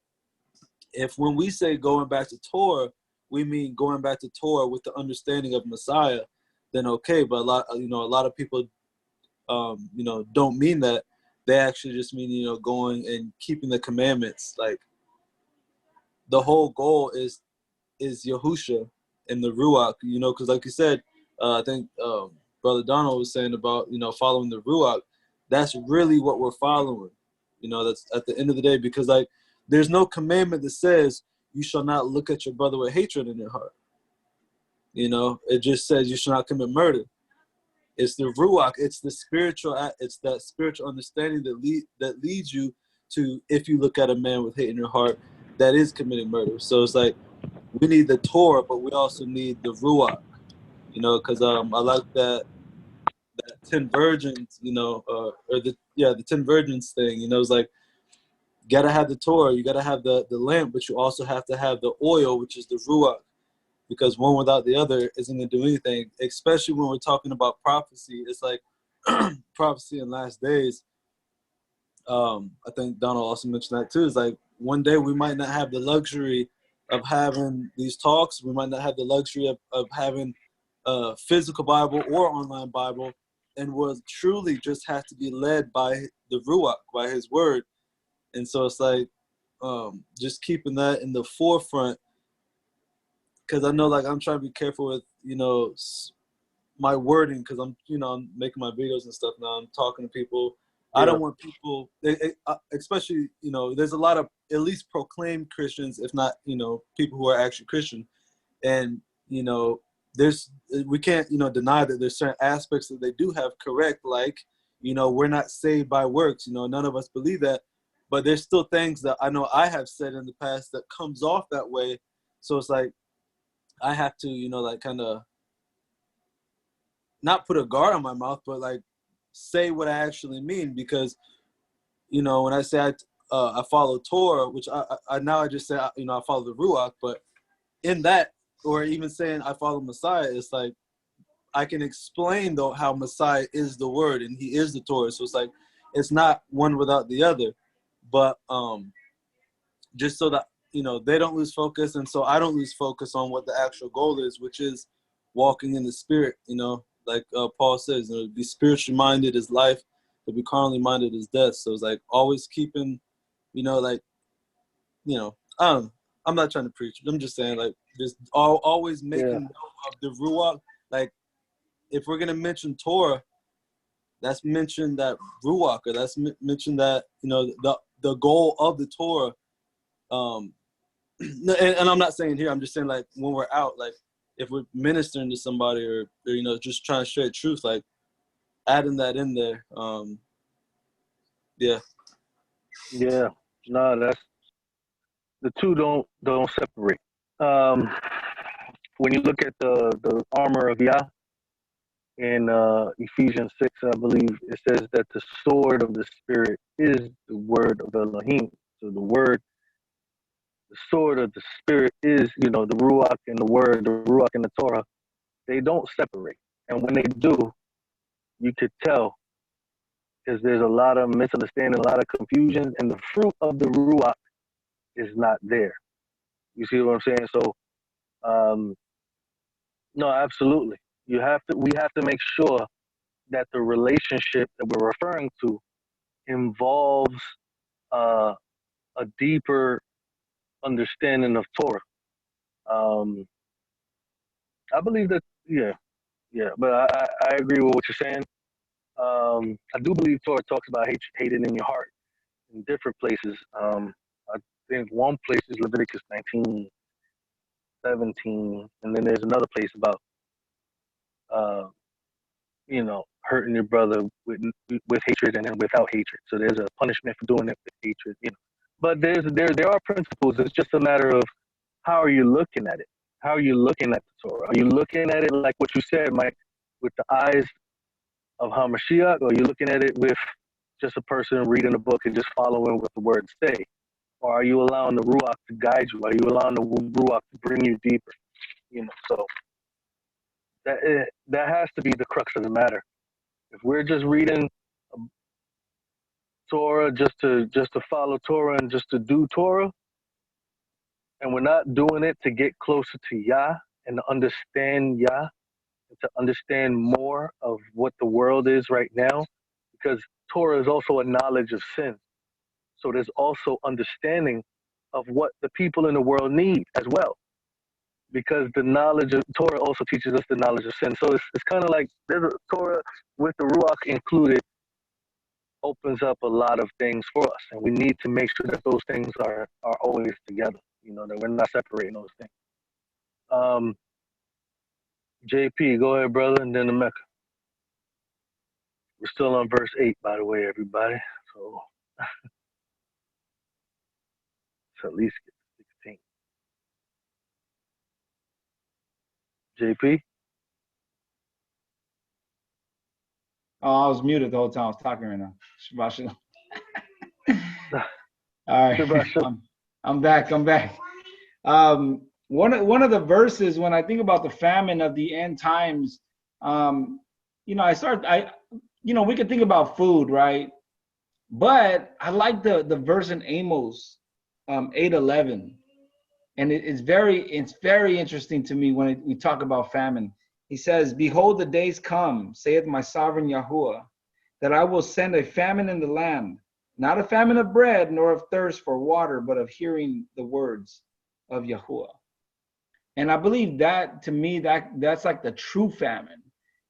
If when we say going back to Torah, we mean going back to Torah with the understanding of Messiah, then okay. But a lot of people, you know, don't mean that. They actually just mean, you know, going and keeping the commandments. Like the whole goal is Yahusha and the Ruach, you know, because like you said, I think Brother Donald was saying about, you know, following the Ruach. That's really what we're following. You know, that's at the end of the day, because like there's no commandment that says you shall not look at your brother with hatred in your heart. You know, it just says you shall not commit murder. It's the Ruach. It's the spiritual. It's that spiritual understanding that leads you to, if you look at a man with hate in your heart, that is committing murder. So it's like we need the Torah, but we also need the Ruach. You know, because I like that 10 virgins. You know, or the 10 virgins thing. You know, it's like you gotta have the Torah, you gotta have the lamp, but you also have to have the oil, which is the Ruach. Because one without the other isn't going to do anything, especially when we're talking about prophecy. It's like prophecy in last days. I think Donald also mentioned that too. Is like one day we might not have the luxury of having these talks. We might not have the luxury of having a physical Bible or online Bible, and we'll truly just have to be led by the Ruach, by His Word. And so it's like just keeping that in the forefront, because I know like I'm trying to be careful with my wording, because I'm making my videos and stuff now. I'm talking to people. I don't want people, especially, there's a lot of at least proclaimed Christians, if not, people who are actually Christian. And, we can't, deny that there's certain aspects that they do have correct, like, we're not saved by works. None of us believe that. But there's still things that I know I have said in the past that comes off that way. So it's like I have to, like kind of not put a guard on my mouth, but like say what I actually mean, because when I say I follow Torah, which I now I just say I follow the Ruach, but in that, or even saying I follow Messiah, it's like I can explain though how Messiah is the Word and He is the Torah. So it's like it's not one without the other, but just so that they don't lose focus, and so I don't lose focus on what the actual goal is, which is walking in the Spirit. Like Paul says, be spiritually minded is life, to be carnally minded is death. So it's like always keeping, I don't know. I'm not trying to preach. I'm just saying, like, just always making note of the Ruach. Like, if we're going to mention Torah, that's mention that Ruach, or that's mention that, the goal of the Torah. And I'm not saying here, I'm just saying, like, when we're out, like, if we're ministering to somebody or just trying to share truth, like adding that in there. Yeah. No, that's the two don't separate. When you look at the armor of Yah in Ephesians 6, I believe it says that the sword of the Spirit is the word of Elohim. So the sword of the Spirit is, the Ruach and the Word, the Ruach and the Torah. They don't separate. And when they do, you could tell, because there's a lot of misunderstanding, a lot of confusion, and the fruit of the Ruach is not there. You see what I'm saying? So, no, absolutely. We have to make sure that the relationship that we're referring to involves a deeper understanding of Torah. I believe that, but I agree with what you're saying. I do believe Torah talks about hating in your heart in different places. I think one place is Leviticus 19:17, and then there's another place about hurting your brother with hatred and then without hatred. So there's a punishment for doing it with hatred. But there are principles. It's just a matter of how are you looking at it? How are you looking at the Torah? Are you looking at it like what you said, Mike, with the eyes of HaMashiach, or are you looking at it with just a person reading a book and just following what the words say? Or are you allowing the Ruach to guide you? Are you allowing the Ruach to bring you deeper? So that has to be the crux of the matter. If we're just reading Torah just to follow Torah and just to do Torah, and we're not doing it to get closer to Yah and to understand Yah, and to understand more of what the world is right now, because Torah is also a knowledge of sin. So there's also understanding of what the people in the world need as well, because the knowledge of Torah also teaches us the knowledge of sin. So it's kind of like there's a Torah with the Ruach included opens up a lot of things for us, and we need to make sure that those things are always together, that we're not separating those things. JP, go ahead, brother, and then the Mecca. We're still on verse 8, by the way, everybody. So let's at least get to 16. JP? Oh, I was muted the whole time. I was talking right now. Shabbat shalom. All right. Shabbat shalom. I'm back. One of the verses, when I think about the famine of the end times, we can think about food, right? But I like the verse in Amos 8:11, and it's very interesting to me when we talk about famine. He says, "Behold, the days come, saith my sovereign Yahuah, that I will send a famine in the land, not a famine of bread, nor of thirst for water, but of hearing the words of Yahuah." And I believe that, to me, that's like the true famine,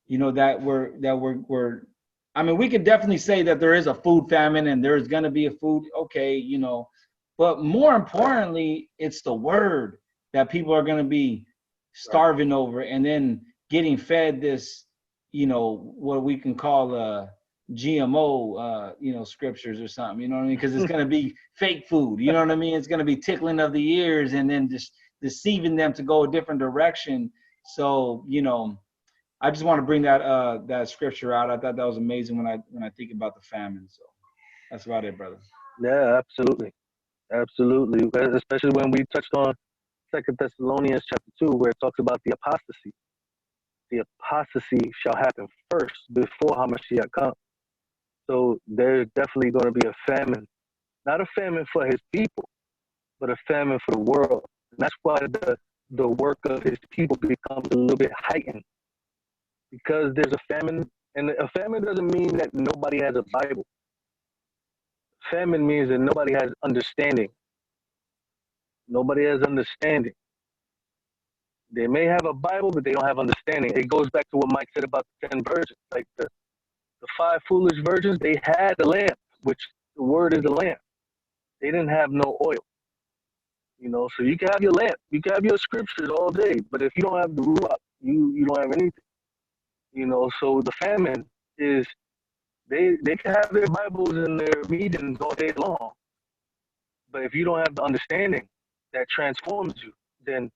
that we're I mean, we could definitely say that there is a food famine and there's going to be a food, okay, but more importantly, it's the word that people are going to be starving over, and then getting fed this, what we can call GMO, scriptures or something, you know what I mean? Because it's going to be fake food, you know what I mean? It's going to be tickling of the ears and then just deceiving them to go a different direction. So, I just want to bring that scripture out. I thought that was amazing when I think about the famine. So that's about it, brother. Yeah, absolutely. Absolutely. Especially when we touched on 2 Thessalonians chapter 2, where it talks about the apostasy. The apostasy shall happen first before Hamashiach comes. So there's definitely going to be a famine. Not a famine for his people, but a famine for the world. And that's why the work of his people becomes a little bit heightened. Because there's a famine, and a famine doesn't mean that nobody has a Bible. Famine means that nobody has understanding. Nobody has understanding. They may have a Bible, but they don't have understanding. It goes back to what Mike said about the 10 virgins. Like the 5 foolish virgins, they had the lamp, which the word is the lamp. They didn't have no oil. So you can have your lamp, you can have your scriptures all day, but if you don't have the ruach, you don't have anything. So the famine is they can have their Bibles and their meetings all day long, but if you don't have the understanding that transforms you, then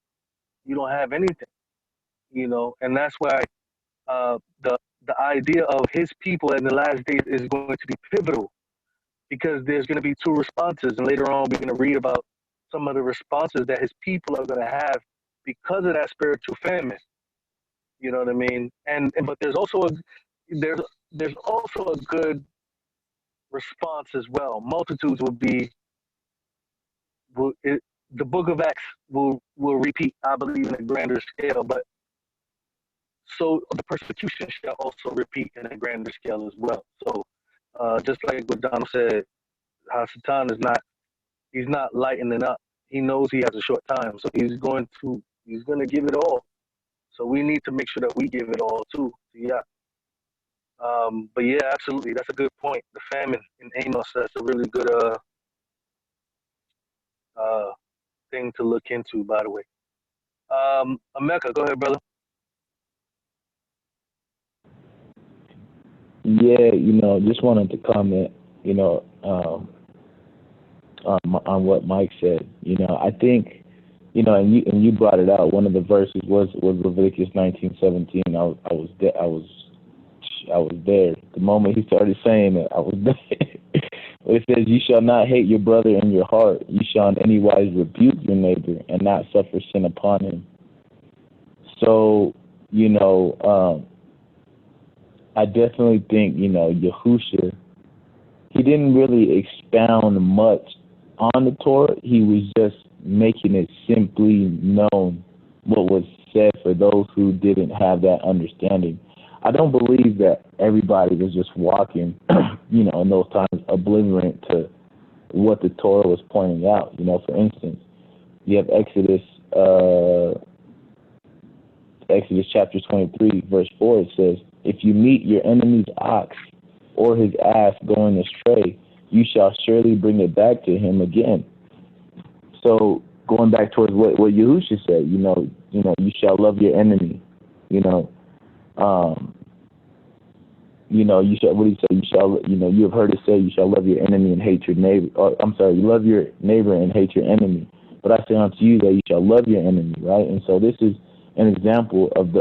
you don't have anything. And that's why the idea of his people in the last days is going to be pivotal, because there's going to be 2 responses, and later on we're going to read about some of the responses that his people are going to have because of that spiritual famine. You know what I mean? But there's also a good response as well. Multitudes the book of Acts will repeat, I believe, in a grander scale, but so the persecution shall also repeat in a grander scale as well. So just like what Donald said, Hasatan he's not lightening up. He knows he has a short time, so he's going to give it all. So we need to make sure that we give it all too. Yeah. But yeah, absolutely, that's a good point. The famine in Amos, that's a really good thing to look into, by the way. Ameka, go ahead, brother. Yeah, just wanted to comment, on what Mike said. I think, and you brought it out. One of the verses was Leviticus 19:17. I was there. The moment he started saying it, I was there. It says, "You shall not hate your brother in your heart. You shall in any wise rebuke your neighbor and not suffer sin upon him." So, I definitely think, Yahusha, he didn't really expound much on the Torah. He was just making it simply known what was said for those who didn't have that understanding. I don't believe that everybody was just walking, in those times, oblivious to what the Torah was pointing out. For instance, you have Exodus chapter 23, verse 4. It says, "If you meet your enemy's ox or his ass going astray, you shall surely bring it back to him again." So going back towards what Yahusha said, you shall love your enemy. You shall. What do you say? You shall. You have heard it say, "You shall love your enemy and hate your neighbor." You love your neighbor and hate your enemy. But I say unto you that you shall love your enemy, right? And so this is an example of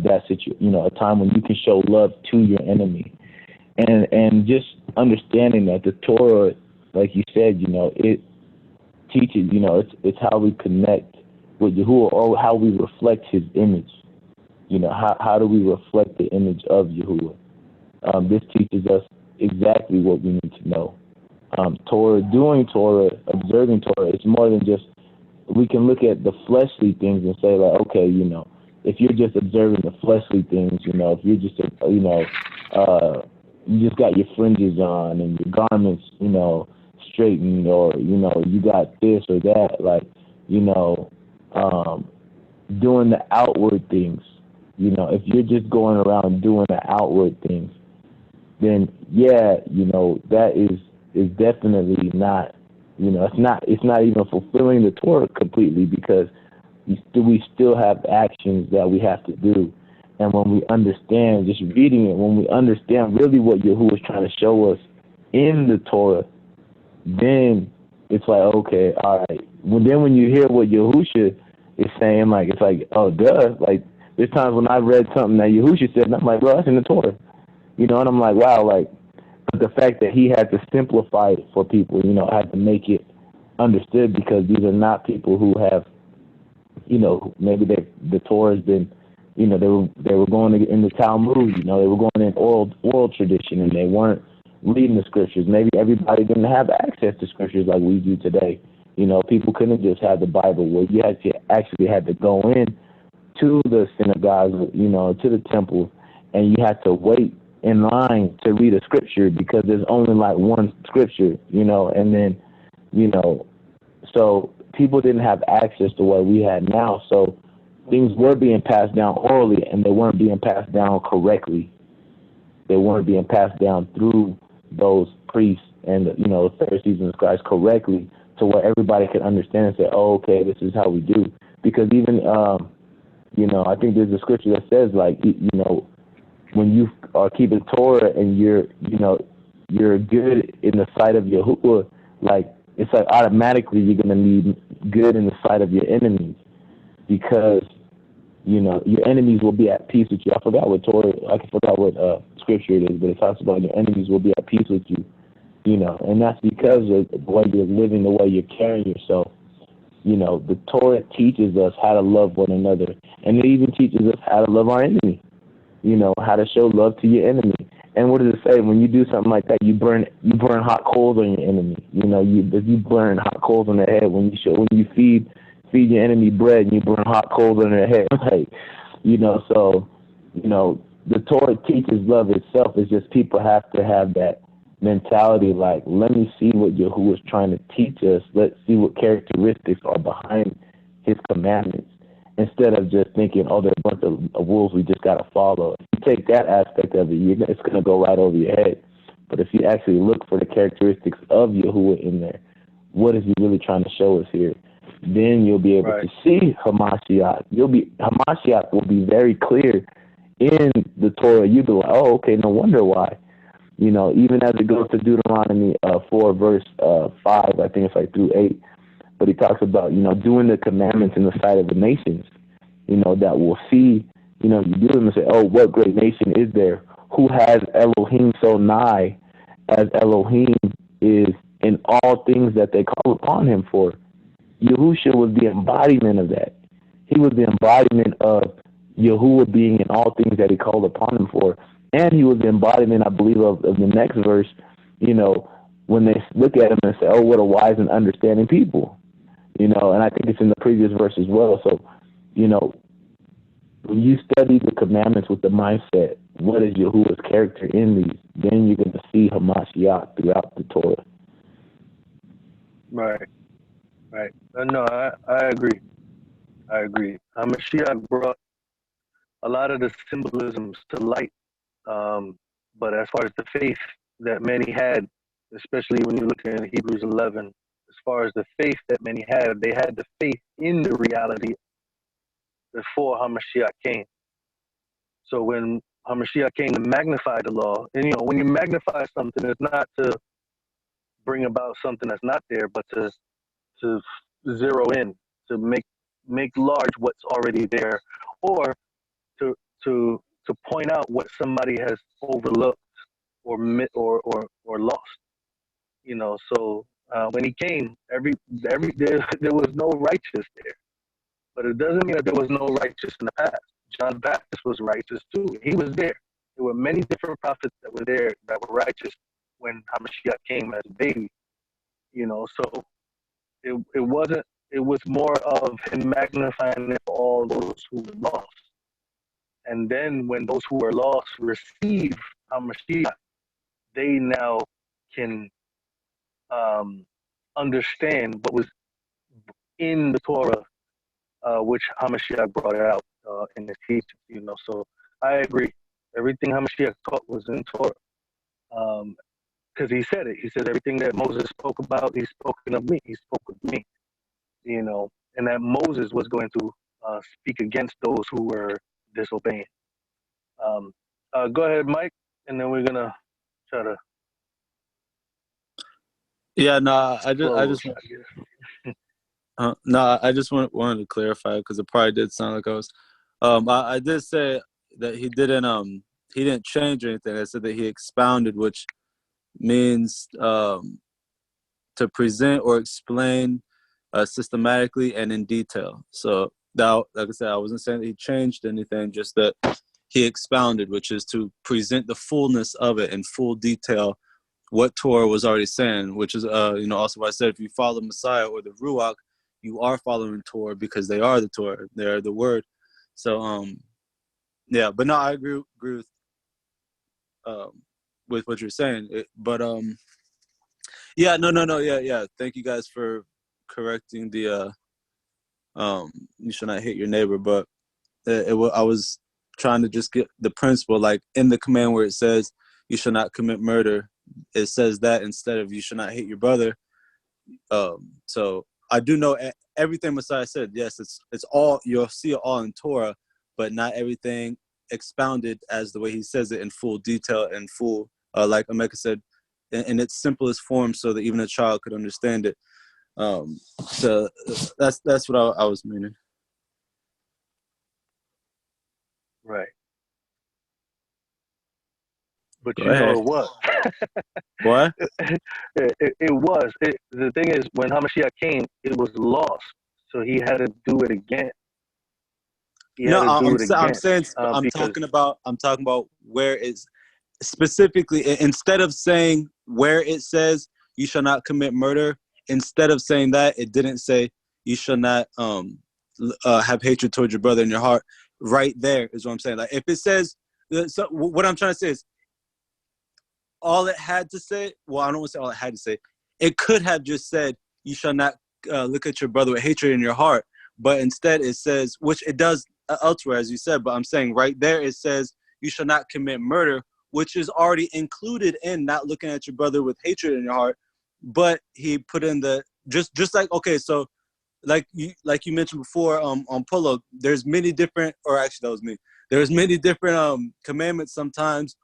that situation. A time when you can show love to your enemy, and just understanding that the Torah, like you said, it teaches. It's how we connect with Yahuwah, or how we reflect His image. How do we reflect the image of Yahuwah? This teaches us exactly what we need to know. Torah, doing Torah, observing Torah, it's more than just, we can look at the fleshly things and say, like, okay, you know, if you're just observing the fleshly things, you know, if you're just, you know, you just got your fringes on and your garments, you know, straightened, or, you know, you got this or that, like, you know, doing the outward things, you know, if you're just going around doing the outward things, then yeah, you know, that is definitely not, you know, it's not even fulfilling the Torah completely, because we still have actions that we have to do. And when we understand, just reading it, when we understand really what Yahuwah is trying to show us in the Torah, then it's like, okay, all right. Well, then when you hear what Yahusha is saying, like, it's like, oh, duh. Like, there's times when I read something that Yahusha said, and I'm like, bro, that's in the Torah. You know, and I'm like, wow, like, but the fact that he had to simplify it for people, you know, had to make it understood, because these are not people who have, you know, maybe the Torah has been, you know, they were going in the Talmud, you know, they were going in oral tradition, and they weren't reading the scriptures. Maybe everybody didn't have access to scriptures like we do today. You know, people couldn't just have the Bible. Well, you actually had to go in to the synagogues, you know, to the temple, and you had to wait in line to read a scripture, because there's only like one scripture, you know, and then, you know, so people didn't have access to what we had now. So things were being passed down orally, and they weren't being passed down correctly. They weren't being passed down through those priests and, you know, Pharisees and scribes correctly, to where everybody could understand and say, oh, okay, this is how we do. Because even, you know, I think there's a scripture that says, like, you know, when you are keeping Torah and you're, you know, you're good in the sight of Yahuwah, like, it's like automatically you're going to be good in the sight of your enemies, because, you know, your enemies will be at peace with you. I forgot what scripture it is, but it talks about your enemies will be at peace with you, you know, and that's because of the way you're living, the way you're carrying yourself. You know, the Torah teaches us how to love one another, and it even teaches us how to love our enemy, you know, how to show love to your enemy. And what does it say? When you do something like that, you burn hot coals on your enemy. You know, you burn hot coals on their head when you feed your enemy bread, and you burn hot coals on their head. Like, you know, so, you know, the Torah teaches love itself. It's just people have to have that mentality, like, let me see what Yahuwah is trying to teach us. Let's see what characteristics are behind his commandments, instead of just thinking, oh, there's a bunch of rules we just got to follow. If you take that aspect of it, it's going to go right over your head. But if you actually look for the characteristics of Yahuwah in there, what is he really trying to show us here? Then you'll be able to see Hamashiach. Hamashiach will be very clear in the Torah. You'll be like, oh, okay, no wonder why. You know, even as it goes to Deuteronomy 4, verse 5, I think it's like through 8, but he talks about, you know, doing the commandments in the sight of the nations, you know, that will see, you know, you do them and say, oh, what great nation is there? Who has Elohim so nigh, as Elohim is in all things that they call upon him for? Yahusha was the embodiment of that. He was the embodiment of Yahuwah being in all things that he called upon him for. And he was the embodiment, I believe, of the next verse, you know, when they look at him and say, oh, what a wise and understanding people. You know, and I think it's in the previous verse as well. So, you know, when you study the commandments with the mindset, what is Yahuwah's character in these, then you're going to see Hamashiach throughout the Torah. Right. No, I agree. Hamashiach brought a lot of the symbolisms to light. But as far as the faith that many had, especially when you look in Hebrews 11, as far as the faith that many had, they had the faith in the reality before Hamashiach came. So when Hamashiach came to magnify the law, and you know, when you magnify something, it's not to bring about something that's not there, but to zero in, to make large what's already there, or to point out what somebody has overlooked or lost. You know, so when he came, there was no righteous there, but it doesn't mean that there was no righteous in the past. John the Baptist was righteous too. He was there. There were many different prophets that were there that were righteous when Hamashiach came as a baby. So it wasn't. It was more of him magnifying it for all those who were lost. And then when those who were lost receive HaMashiach, they now can understand what was in the Torah, which HaMashiach brought out in his teachings. So I agree. Everything HaMashiach taught was in Torah. Because he said it. He said everything that Moses spoke about, he's spoken of me. He spoke of me. And that Moses was going to speak against those who were disobeying. Go ahead, Mike, and then we're gonna try to Yeah, no, I close. just no, I just wanted to clarify because it probably did sound like I was. I did say that he didn't change anything. I said that he expounded, which means to present or explain systematically and in detail. So now, like I said, I wasn't saying that he changed anything, just that he expounded, which is to present the fullness of it in full detail, what Torah was already saying, which is also why I said if you follow Messiah or the Ruach, you are following Torah because they are the Torah, they are the word. So yeah, but no, I agree with what you're saying. Yeah, yeah. Thank you guys for correcting the you should not hate your neighbor, but I was trying to just get the principle, like in the command where it says you should not commit murder, it says that instead of you should not hate your brother. So I do know everything Messiah said. Yes, it's all, you'll see it all in Torah, but not everything expounded as the way he says it in full detail and full, like Emeka said, in its simplest form, so that even a child could understand it. So that's what I was meaning. Right. But Go you know ahead. it was. What? It was. The thing is, when HaMashiach came, it was lost. So he had to do it again. I'm Because talking about where it's specifically, instead of saying where it says you shall not commit murder, instead of saying that, it didn't say you shall not have hatred towards your brother in your heart. Right there is what I'm saying. Like if it says, so what I'm trying to say is, all it had to say, well, I don't want to say all it had to say, it could have just said you shall not look at your brother with hatred in your heart, but instead it says, which it does elsewhere, as you said, but I'm saying right there it says you shall not commit murder, which is already included in not looking at your brother with hatred in your heart. But he put in the just like, okay, so like you mentioned before on Polo, there's many different, or actually that was me, there's many different commandments sometimes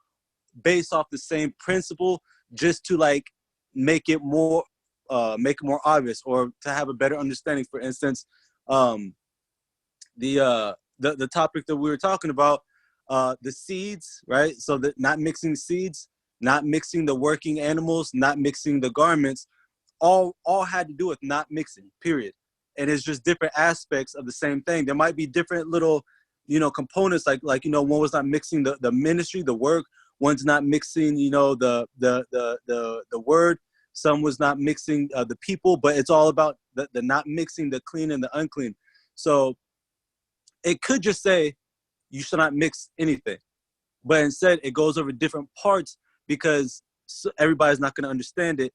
based off the same principle, just to like make it more obvious, or to have a better understanding. For instance, the topic that we were talking about, the seeds, right? So that not mixing seeds, not mixing the working animals, not mixing the garments, all had to do with not mixing, period. And it's just different aspects of the same thing. There might be different little, components, like one was not mixing the ministry, the work. One's not mixing, the word. Some was not mixing the people, but it's all about the not mixing the clean and the unclean. So it could just say you should not mix anything, but instead it goes over different parts because everybody's not going to understand it.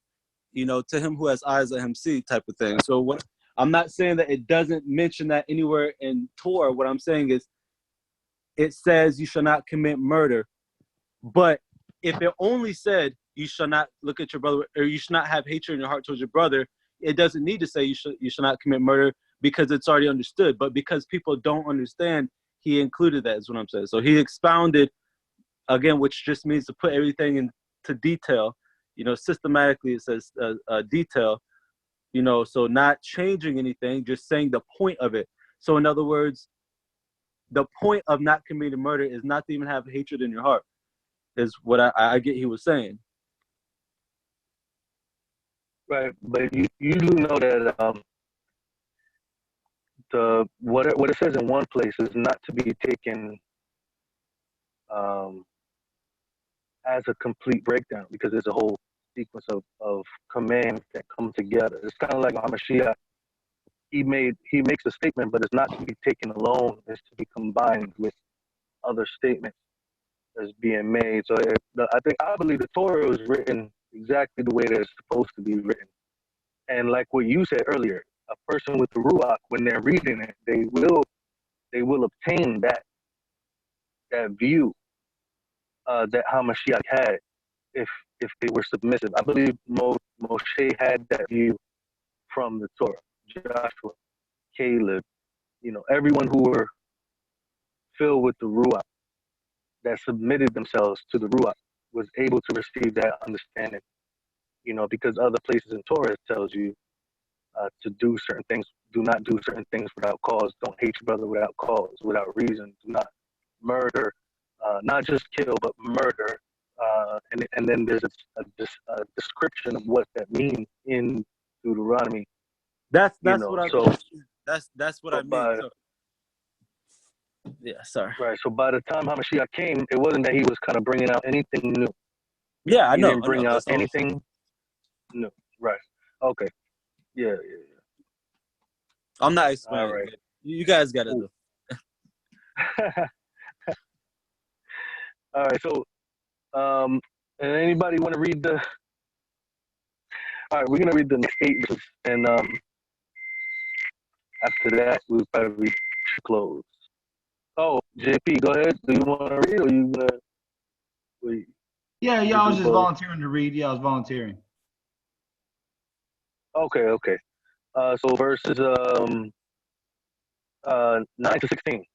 To him who has eyes, let him see, type of thing. So what I'm not saying that it doesn't mention that anywhere in Torah. What I'm saying is it says you shall not commit murder. But if it only said you shall not look at your brother, or you should not have hatred in your heart towards your brother, it doesn't need to say you shall not commit murder, because it's already understood. But because people don't understand, he included that, is what I'm saying. So he expounded, again, which just means to put everything into detail. Systematically it says detail, so not changing anything, just saying the point of it. So in other words, the point of not committing murder is not to even have hatred in your heart, is what I get he was saying. right, but you do know that what it says in one place is not to be taken as a complete breakdown, because there's a whole sequence of commands that come together. It's kind of like Hamashiach. He makes a statement, but it's not to be taken alone. It's to be combined with other statements that's being made. So I believe the Torah was written exactly the way that it's supposed to be written. And like what you said earlier, a person with the Ruach, when they're reading it, they will obtain that view that Hamashiach had if they were submissive. I believe Moshe had that view from the Torah. Joshua, Caleb, everyone who were filled with the Ruach, that submitted themselves to the Ruach, was able to receive that understanding. Because other places in Torah it tells you to do certain things, do not do certain things without cause. Don't hate your brother without cause, without reason. Do not murder, not just kill, but murder. And then there's a description of what that means in Deuteronomy. That's what I mean. That's what I mean. By, yeah, sorry. Right. So by the time Hamashiach came, it wasn't that he was kind of bringing out anything new. Yeah, I know. He didn't bring out anything new. Right. Okay. Yeah. I'm not explaining. All right. You guys got it. All right. So, and anybody want to read the? All right, we're gonna read the next 8 verses, and after that we'll probably close. Oh, JP, go ahead. Do you want to read, or you gonna? Wait. Yeah, I was just volunteering to read. Yeah, I was volunteering. Okay. So verses 9 to 16.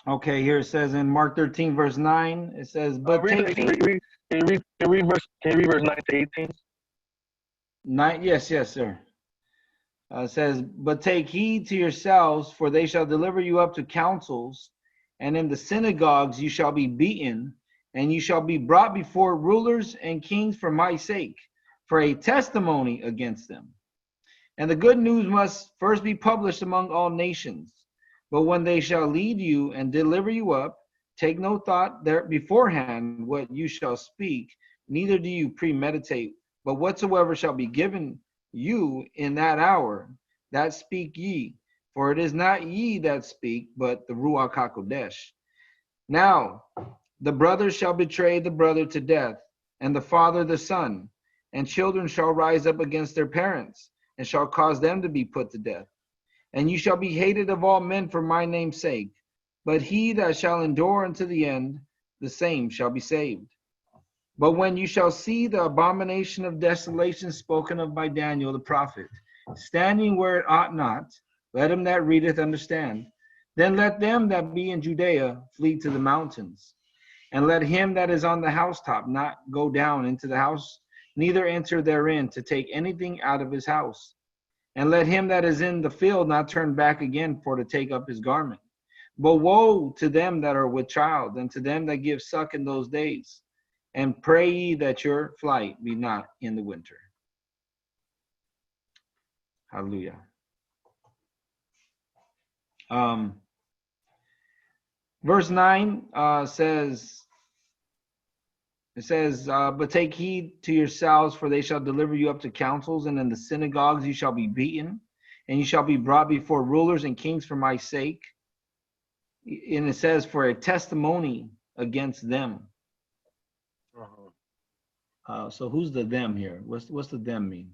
Okay, here it says in Mark 13, verse 9, it says, but Can you read verse 9 to 18? 9, yes, sir. It says, but take heed to yourselves, for they shall deliver you up to councils, and in the synagogues you shall be beaten, and you shall be brought before rulers and kings for my sake, for a testimony against them. And the good news must first be published among all nations. But when they shall lead you and deliver you up, take no thought there beforehand what you shall speak, neither do you premeditate, but whatsoever shall be given you in that hour, that speak ye. For it is not ye that speak, but the Ruach HaKodesh. Now, the brother shall betray the brother to death, and the father the son, and children shall rise up against their parents, and shall cause them to be put to death. And you shall be hated of all men for my name's sake, but he that shall endure unto the end, the same shall be saved. But when you shall see the abomination of desolation spoken of by Daniel the prophet, standing where it ought not, let him that readeth understand. Then let them that be in Judea flee to the mountains. And let him that is on the housetop not go down into the house, neither enter therein to take anything out of his house. And let him that is in the field not turn back again for to take up his garment. But woe to them that are with child, and to them that give suck in those days. And pray ye that your flight be not in the winter. Hallelujah. Verse 9 says, but take heed to yourselves, for they shall deliver you up to councils, and in the synagogues you shall be beaten, and you shall be brought before rulers and kings for my sake. And it says, for a testimony against them. So who's the them here? What's the them mean?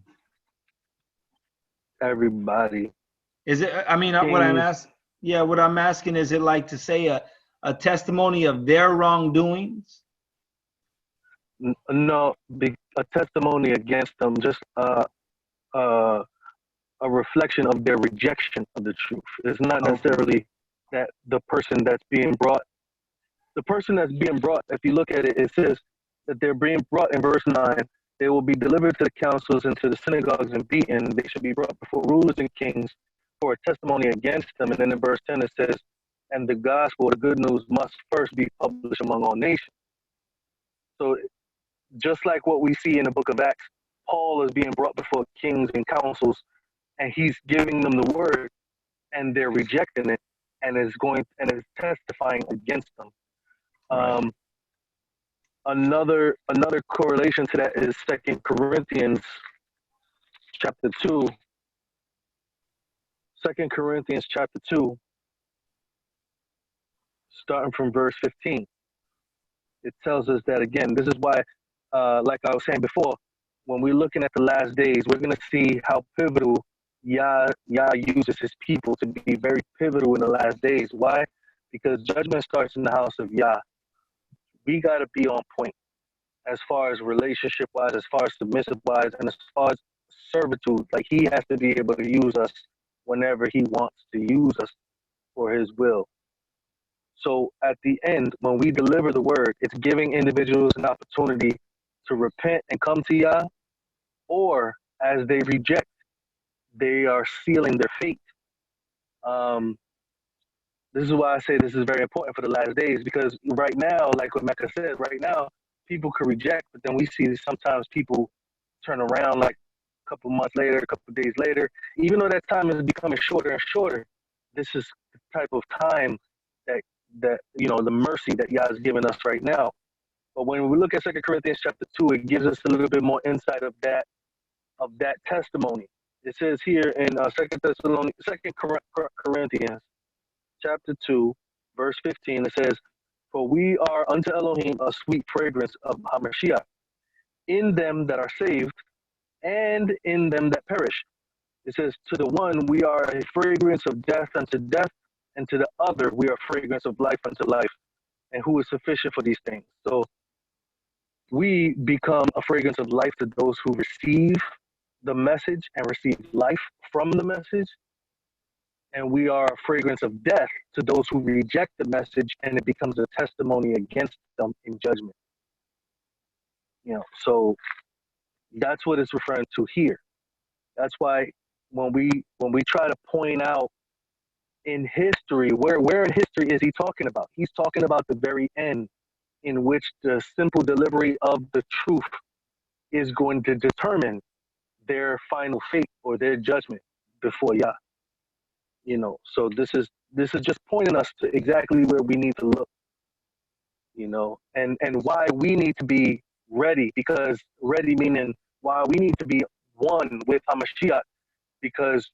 Everybody. Is it? I mean, what I'm asking, is it like to say a testimony of their wrongdoings? No, a testimony against them, just a reflection of their rejection of the truth. It's not necessarily that the person that's being brought. The person that's being brought, if you look at it, it says that they're being brought in verse 9. They will be delivered to the councils and to the synagogues and beaten. They should be brought before rulers and kings for a testimony against them. And then in verse 10 it says, and the gospel, the good news, must first be published among all nations. So just like what we see in the book of Acts, Paul is being brought before kings and councils, and he's giving them the word, and they're rejecting it, and is testifying against them. Right. Another correlation to that is 2 Corinthians chapter 2. 2 Corinthians chapter 2, starting from verse 15. It tells us that, again, this is why, like I was saying before, when we're looking at the last days, we're going to see how pivotal Yah uses his people to be very pivotal in the last days. Why? Because judgment starts in the house of Yah. We got to be on point as far as relationship-wise, as far as submissive-wise, and as far as servitude. Like, he has to be able to use us whenever he wants to use us for his will. So at the end, when we deliver the word, it's giving individuals an opportunity to repent and come to Yah, or as they reject, they are sealing their fate. This is why I say this is very important for the last days, because right now, like what Mecca said, right now, people could reject, but then we see sometimes people turn around like a couple months later, a couple days later. Even though that time is becoming shorter and shorter, this is the type of time that the mercy that Yah has given us right now. But when we look at 2 Corinthians chapter 2, it gives us a little bit more insight of that testimony. It says here in 2 Corinthians chapter 2, verse 15, it says, "For we are unto Elohim a sweet fragrance of Hamashiach, in them that are saved and in them that perish." It says, "To the one we are a fragrance of death unto death, and to the other we are fragrance of life unto life. And who is sufficient for these things?" So we become a fragrance of life to those who receive the message and receive life from the message. And we are a fragrance of death to those who reject the message, and it becomes a testimony against them in judgment. So that's what it's referring to here. That's why when we try to point out in history, where in history is he talking about? He's talking about the very end, in which the simple delivery of the truth is going to determine their final fate or their judgment before Yah. So this is just pointing us to exactly where we need to look, and why we need to be ready, because ready meaning why we need to be one with Hamashiach, because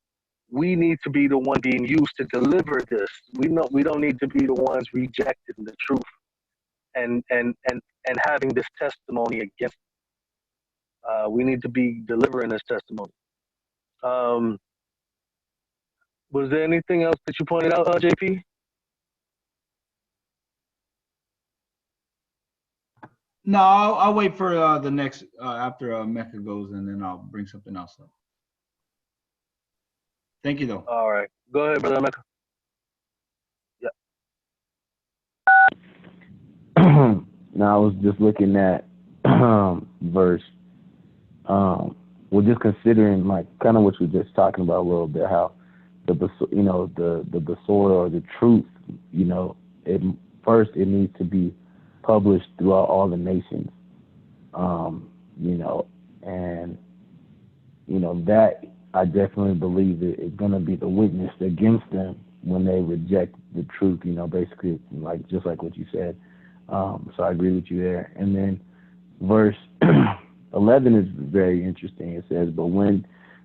we need to be the one being used to deliver this. We don't need to be the ones rejecting the truth and having this testimony against. We need to be delivering this testimony. Was there anything else that you pointed out, JP? No, I'll wait for the next after Mecca goes, and then I'll bring something else up. Thank you, though. All right, go ahead, brother Mecca. Yeah. Now I was just looking at verse. We're just considering like kind of what we're just talking about a little bit, how the Besorah or the truth, it needs to be published throughout all the nations, and that I definitely believe it is going to be the witness against them when they reject the truth, basically just like what you said. So I agree with you there. And then verse 11 is very interesting. It says, "But when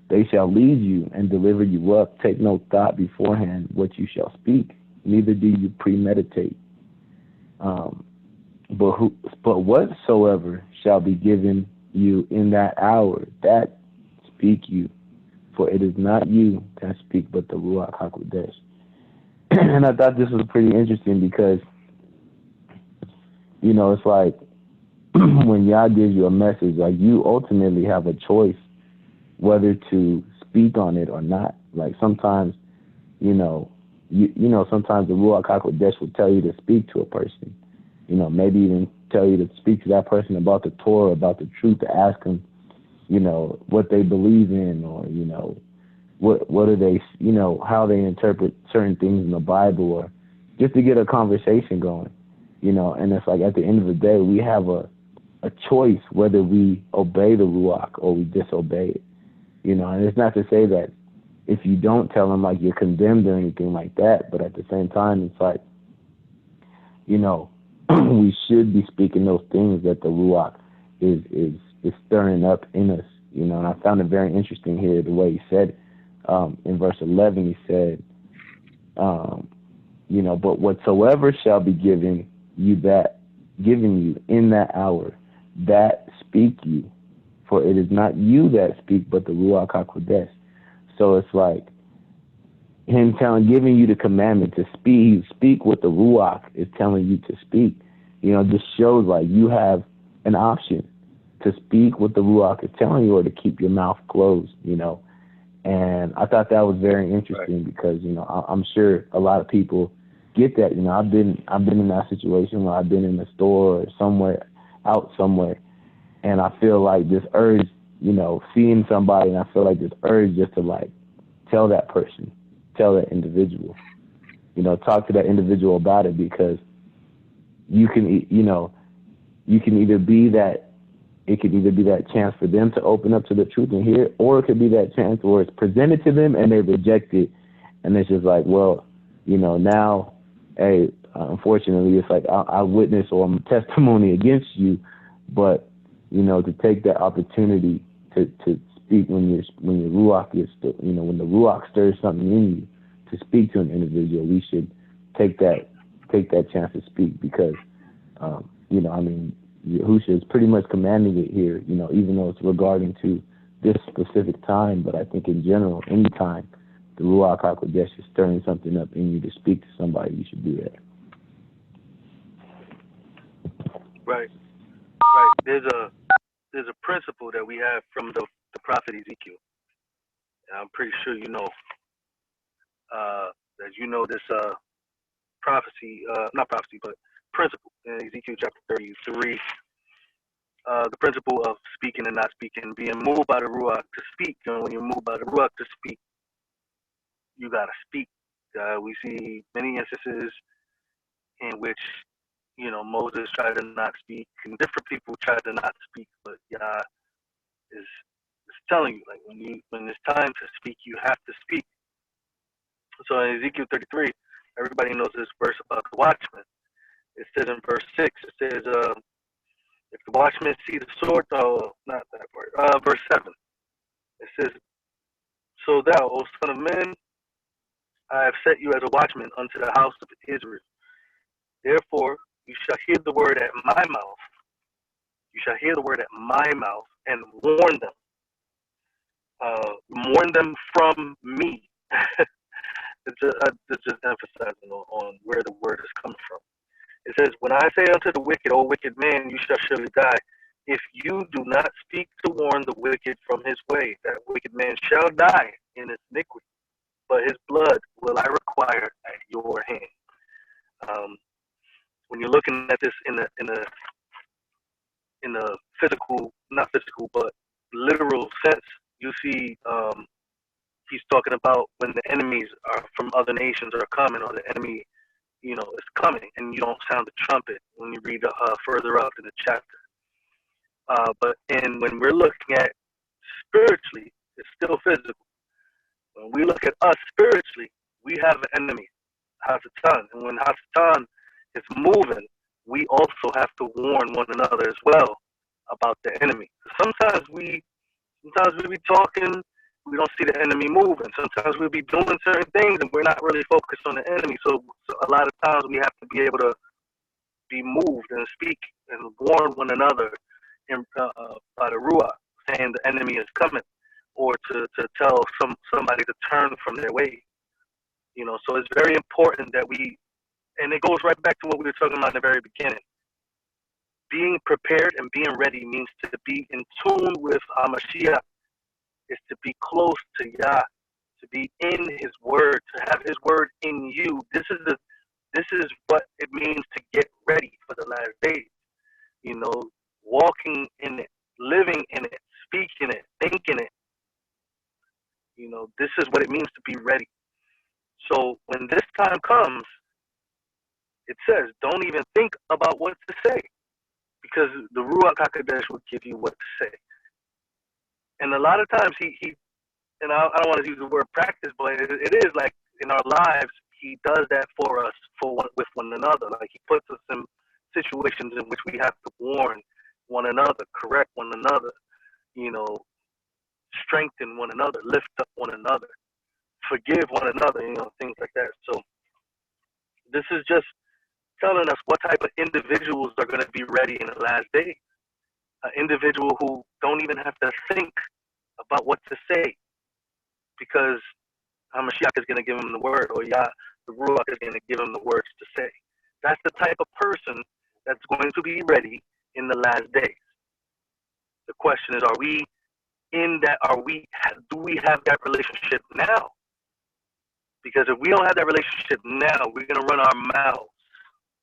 they shall lead you and deliver you up, take no thought beforehand what you shall speak, neither do you premeditate. But whatsoever shall be given you in that hour, that speak you, for it is not you that speak, but the Ruach HaKodesh." And I thought this was pretty interesting because, it's like when Yah gives you a message, like you ultimately have a choice whether to speak on it or not. Like sometimes, sometimes the Ruach HaKodesh will tell you to speak to a person. Maybe even tell you to speak to that person about the Torah, about the truth, to ask them, what they believe in, or, what are they, how they interpret certain things in the Bible, or just to get a conversation going, and it's like at the end of the day, we have a choice whether we obey the Ruach or we disobey it, and it's not to say that if you don't tell them like you're condemned or anything like that, but at the same time, it's like, we should be speaking those things that the Ruach is stirring up in us, you know. And I found it very interesting here the way he said in verse 11. He said, you know, but whatsoever shall be given you in that hour, that speak you, for it is not you that speak, but the Ruach HaKodesh. So it's like him giving you the commandment to speak what the Ruach is telling you to speak. You know, just shows like you have an option to speak what the Ruach is telling you or to keep your mouth closed, you know. And I thought that was very interesting because, you know, I'm sure a lot of people get that. You know, I've been in that situation where I've been in the store or out somewhere, and I feel like this urge, you know, seeing somebody, and I feel like this urge just to like tell that person, tell that individual, you know, talk to that individual about it, because you can, you know, you can either be that, it could either be that chance for them to open up to the truth and hear it, or it could be that chance where it's presented to them and they reject it. And it's just like, well, you know, now, hey, unfortunately, it's like I witness or I'm testimony against you. But, you know, to take that opportunity to speak when your Ruach is, you know, when the Ruach stirs something in you, to speak to an individual, we should take that chance to speak, because, you know, I mean, Yahusha is pretty much commanding it here, you know, even though it's regarding to this specific time. But I think in general, any time the Ruach HaKodesh is stirring something up in you to speak to somebody, you should do that. Right. There's a principle that we have from the prophet Ezekiel. And I'm pretty sure you know that you know this prophecy, not prophecy, but principle in Ezekiel chapter 33. The principle of speaking and not speaking, being moved by the Ruach to speak. And when you're moved by the Ruach to speak, you gotta speak. We see many instances in which, you know, Moses tried to not speak, and different people tried to not speak, but Yah is telling you, like, when it's time to speak, you have to speak. So in Ezekiel 33, everybody knows this verse about the watchman. It says in verse 6, it says, if the watchman see the sword, not that part, verse 7, it says, so thou, O son of man, I have set you as a watchman unto the house of Israel. Therefore, you shall hear the word at my mouth. You shall hear the word at my mouth and warn them. Warn them from me. It's just emphasizing on where the word is coming from. It says, when I say unto the wicked, O wicked man, you shall surely die. If you do not speak to warn the wicked from his way, that wicked man shall die in his iniquity, but his blood will I require at your hand. When you're looking at this in a physical, not physical, but literal sense, you see he's talking about when the enemies are from other nations are coming, or the enemy, you know, is coming, and you don't sound the trumpet when you read further up in the chapter. But when we're looking at spiritually, it's still physical. When we look at us spiritually, we have an enemy, Hasatan. And when Hasatan is moving, we also have to warn one another as well about the enemy. Sometimes we be talking, we don't see the enemy moving. Sometimes we'll be doing certain things and we're not really focused on the enemy. So a lot of times we have to be able to be moved and speak and warn one another by the Ruach, saying the enemy is coming, or to tell somebody to turn from their way. You know, so it's very important that and it goes right back to what we were talking about in the very beginning. Being prepared and being ready means to be in tune with HaMashiach. Is to be close to Yah, to be in His Word, to have His Word in you. This is what it means to get ready for the last days. You know, walking in it, living in it, speaking it, thinking it. You know, this is what it means to be ready. So when this time comes, it says, don't even think about what to say, because the Ruach HaKodesh will give you what to say. And a lot of times he and I don't want to use the word practice, but it is like in our lives, he does that for us with one another. Like he puts us in situations in which we have to warn one another, correct one another, strengthen one another, lift up one another, forgive one another, things like that. So this is just telling us what type of individuals are going to be ready in the last days. An individual who don't even have to think about what to say, because Hamashiach is going to give him the word, or the Ruach is going to give him the words to say. That's the type of person that's going to be ready in the last days. The question is, are we in that? Do we have that relationship now? Because if we don't have that relationship now, we're going to run our mouths.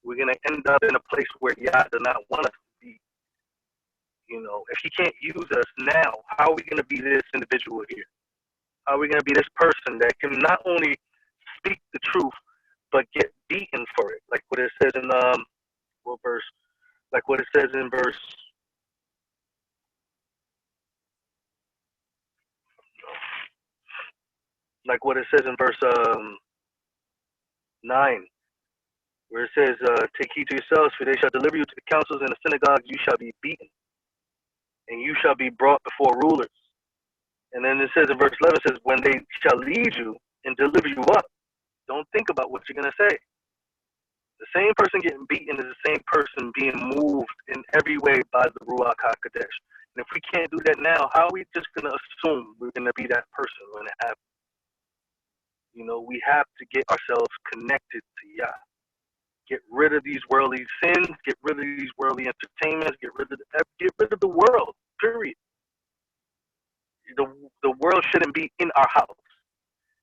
We're going to end up in a place where Yah does not want us to be. If he can't use us now, how are we going to be this individual here? How are we going to be this person that can not only speak the truth, but get beaten for it? Like what it says in what verse? Like what it says in verse. Like what it says in verse 9, where it says, "Take heed to yourselves, for they shall deliver you to the councils and the synagogues. You shall be beaten, and you shall be brought before rulers." And then it says in verse 11, it says, "When they shall lead you and deliver you up, don't think about what you're going to say." The same person getting beaten is the same person being moved in every way by the Ruach HaKodesh. And if we can't do that now, how are we just going to assume we're going to be that person when it happens? We have to get ourselves connected to Yah. Get rid of these worldly sins. Get rid of these worldly entertainments. Get rid of the world, period. The world shouldn't be in our house.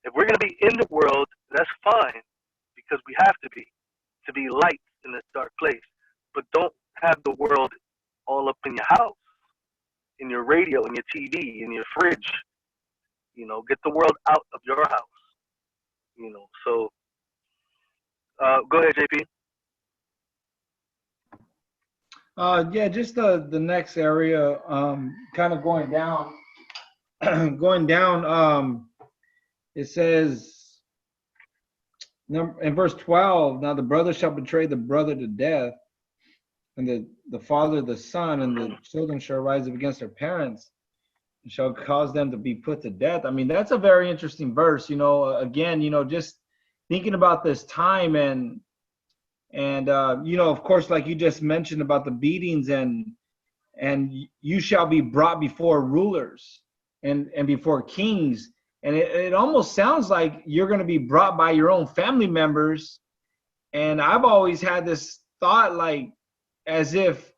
If we're going to be in the world, that's fine, because we have to be light in this dark place. But don't have the world all up in your house, in your radio, in your TV, in your fridge. Get the world out of your house. So go ahead, JP. Yeah, just the next area, kind of going down. It says in verse 12, "Now the brother shall betray the brother to death, and the father the son, and the children shall rise up against their parents, and shall cause them to be put to death." I mean, that's a very interesting verse. Again, just thinking about this time, and of course, like you just mentioned about the beatings, and you shall be brought before rulers and before kings. And it almost sounds like you're going to be brought by your own family members. And I've always had this thought, like, as if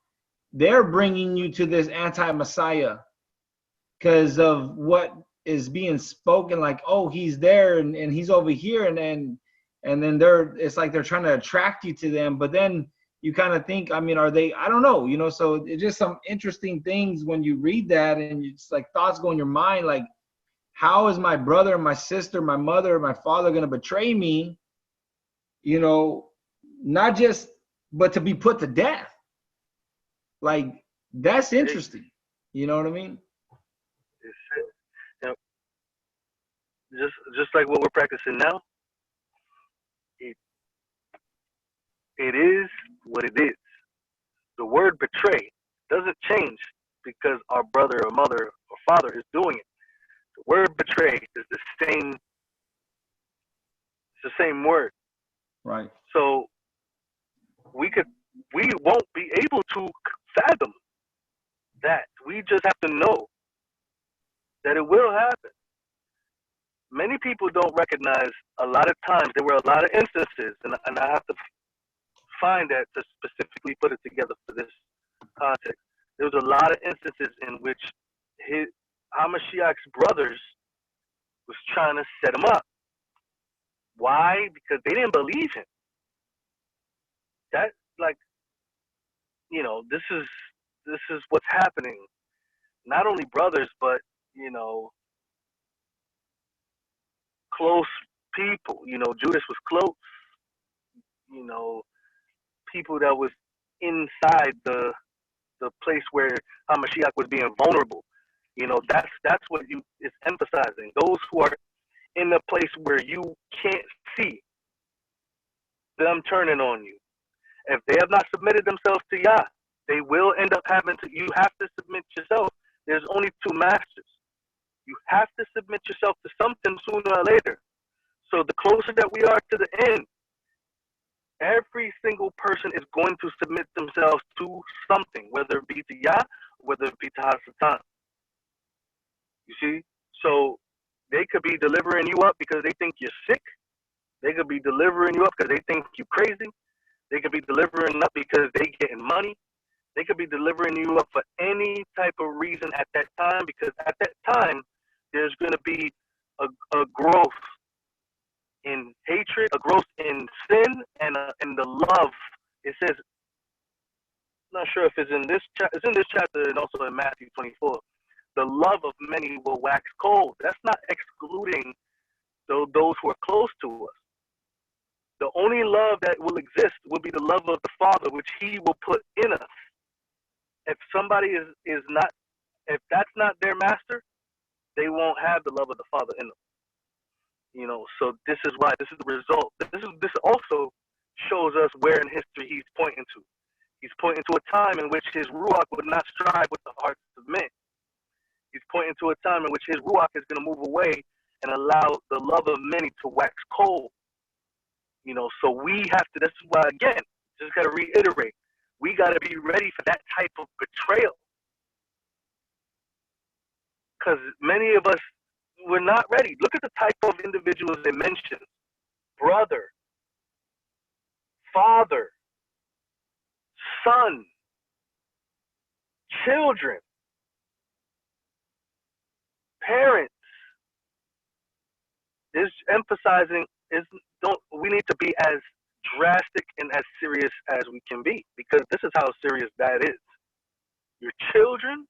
they're bringing you to this anti-Messiah because of what is being spoken, like, oh, he's there and he's over here. And then it's like they're trying to attract you to them. But then you kind of think, I mean, are they, I don't know, so it's just some interesting things when you read that, and it's like thoughts go in your mind, like, how is my brother, my sister, my mother, my father going to betray me? Not just, but to be put to death. Like, that's interesting. You know what I mean? Just like what we're practicing now, it is what it is. The word betray doesn't change because our brother or mother or father is doing it. The word betray is the same. It's the same word. Right. So we won't be able to fathom that. We just have to know that it will happen. Many people don't recognize, a lot of times there were a lot of instances, and I have to find that to specifically put it together for this context. There was a lot of instances in which Hamashiach's brothers was trying to set him up. Why? Because they didn't believe him. That, like, this is what's happening. Not only brothers, but close people. Judas was close. People that was inside the place where Hamashiach was being vulnerable. That's what it's emphasizing. Those who are in the place where you can't see them turning on you. If they have not submitted themselves to Yah, they will end up having to. You have to submit yourself. There's only two masters. You have to submit yourself to something sooner or later. So the closer that we are to the end, every single person is going to submit themselves to something, whether it be to Yah, whether it be to Hasatan. You see? So they could be delivering you up because they think you're sick. They could be delivering you up because they think you're crazy. They could be delivering up because they getting money. They could be delivering you up for any type of reason at that time, because at that time, there's going to be a growth in hatred, a growth in sin, and in the love. It says, I'm not sure if it's in this it's in this chapter and also in Matthew 24. The love of many will wax cold. That's not excluding those who are close to us. The only love that will exist will be the love of the Father, which He will put in us. If somebody is not, if that's not their master, they won't have the love of the Father in them. You know, so this is why, this is the result. This also shows us where in history He's pointing to. He's pointing to a time in which His Ruach would not strive with the hearts of men. He's pointing to a time in which His Ruach is going to move away and allow the love of many to wax cold. You know, so we have to, this is why, again, just got to reiterate, we got to be ready for that type of betrayal. Because many of us, we're not ready. Look at the type of individuals they mentioned. Brother, father, son, children, parents. Is emphasizing we need to be as drastic and as serious as we can be, because this is how serious that is. Your children,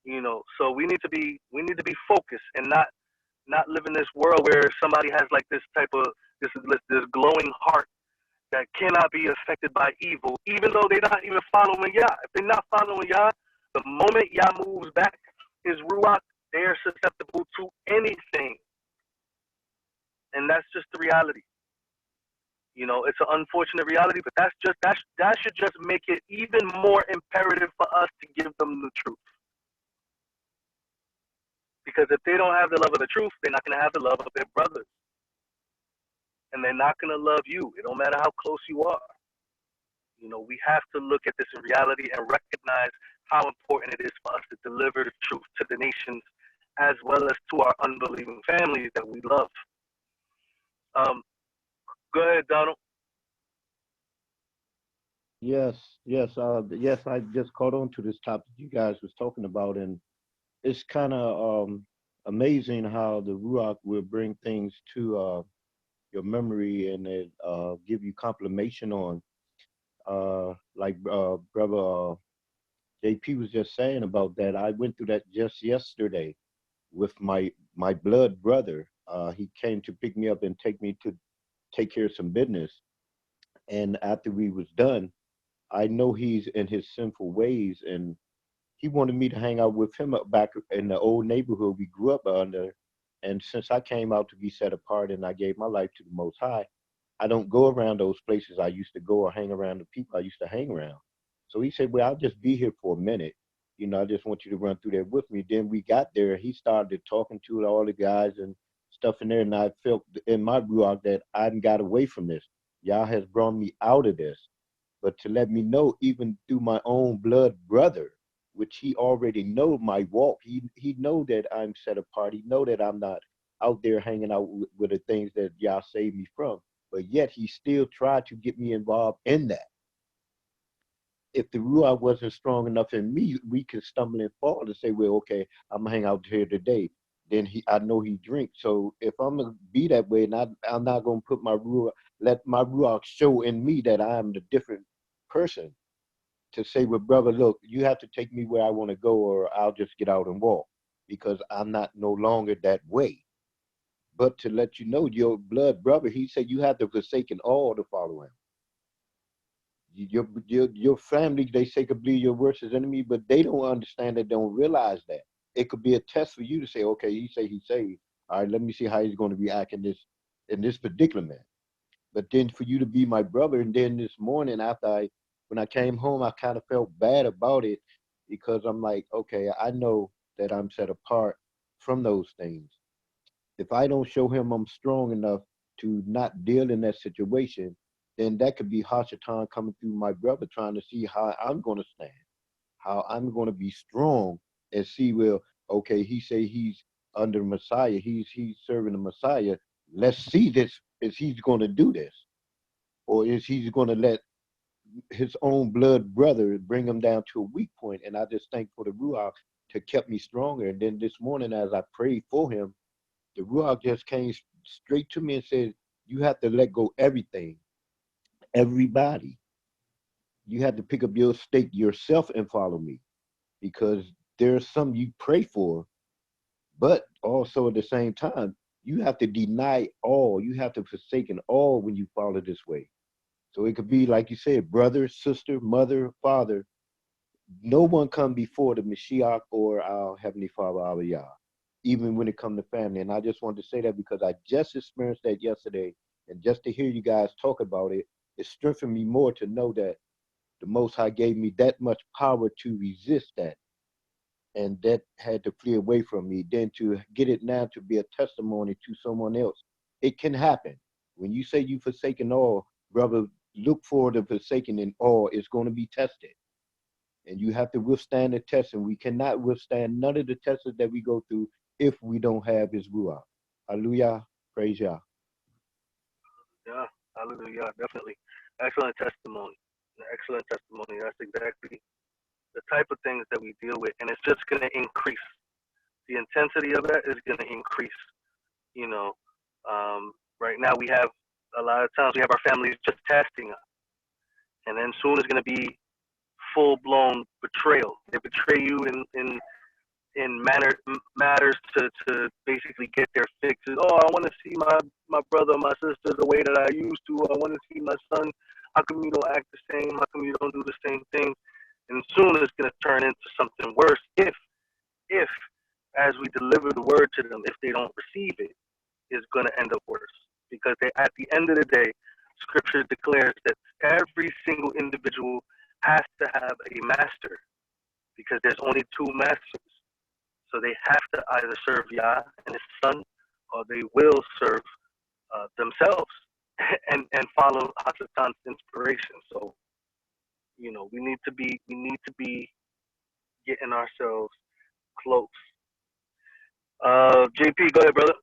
you know, so we need to be focused and not live in this world where somebody has like this type of this glowing heart that cannot be affected by evil, even though they're not even following Yah. If they're not following Yah, the moment Yah moves back his Ruach, they're susceptible to anything. And that's just the reality. You know, it's an unfortunate reality, but that should just make it even more imperative for us to give them the truth. Because if they don't have the love of the truth, they're not going to have the love of their brothers. And they're not going to love you. It don't matter how close you are. You know, we have to look at this in reality and recognize how important it is for us to deliver the truth to the nations, as well as to our unbelieving families that we love. Go ahead, Donald. Yes, I just caught on to this topic you guys was talking about, and it's kind of amazing how the Ruach will bring things to your memory and it give you confirmation on, like Brother JP was just saying about that. I went through that just yesterday with my blood brother. He came to pick me up and take me to take care of some business. And after we was done, I know he's in his sinful ways, and he wanted me to hang out with him up back in the old neighborhood we grew up under. And since I came out to be set apart and I gave my life to the Most High, I don't go around those places I used to go or hang around the people I used to hang around. So he said, well, I'll just be here for a minute. You know, I just want you to run through there with me. Then we got there. He started talking to all the guys and stuff in there. And I felt in my ruach that I got away from this. Yah has brought me out of this. But to let me know, even through my own blood brother, which he already know my walk, he know that I'm set apart. He know that I'm not out there hanging out with the things that Yah saved me from. But yet he still tried to get me involved in that. If the Ruach wasn't strong enough in me, we could stumble and fall and say, well, okay, I'm gonna hang out here today. Then I know he drinks. So if I'm gonna be that way, and I'm not gonna put my Ruach, let my Ruach show in me that I am the different person, to say, well, brother, look, you have to take me where I want to go, or I'll just get out and walk, because I'm not no longer that way. But to let you know, your blood brother, he said you have to forsake all to follow him. Your family, they say, could be your worst enemy, but they don't understand, they don't realize that. It could be a test for you to say, okay, he say he's saved. All right, let me see how he's going to be acting in this particular man. But then for you to be my brother, and then this morning when I came home, I kind of felt bad about it because I'm like, okay, I know that I'm set apart from those things. If I don't show him I'm strong enough to not deal in that situation, then that could be Hashatan coming through my brother trying to see how I'm going to stand, how I'm going to be strong and see, well, okay, he say he's under Messiah, he's serving the Messiah. Let's see this. Is he's going to do this? Or is he going to let his own blood brother bring him down to a weak point? And I just thank for the Ruach to kept me stronger. And then this morning, as I prayed for him, the Ruach just came straight to me and said, you have to let go everything, everybody. You have to pick up your stake yourself and follow me, because there's some you pray for, but also at the same time, you have to deny all. You have to forsaken all when you follow this way. So it could be, like you said, brother, sister, mother, father. No one come before the Mashiach or our Heavenly Father, our Yah, even when it comes to family. And I just wanted to say that because I just experienced that yesterday. And just to hear you guys talk about it, it strengthened me more to know that the Most High gave me that much power to resist that. And that had to flee away from me. Then to get it now to be a testimony to someone else. It can happen. When you say you forsaken all, brother, look for the forsaken in all. It's going to be tested. And you have to withstand the test. And we cannot withstand none of the tests that we go through if we don't have his Ruach. Hallelujah. Praise Yah. Yeah, hallelujah, definitely. Excellent testimony. Excellent testimony. That's exactly the type of things that we deal with. And it's just going to increase. The intensity of that is going to increase. You know, right now we have, a lot of times we have our families just testing us. And then soon it's going to be full-blown betrayal. They betray you in matters to basically get their fixes. Oh, I want to see my brother, my sister the way that I used to. I want to see my son. How come you don't act the same? How come you don't do the same thing? And soon it's going to turn into something worse if as we deliver the word to them, if they don't receive it, it's going to end up worse. Because at the end of the day, Scripture declares that every single individual has to have a master, because there's only two masters. So they have to either serve Yah and his son, or they will serve themselves and follow Hasatan's inspiration. So, you know, we need to be getting ourselves close. JP, go ahead, brother.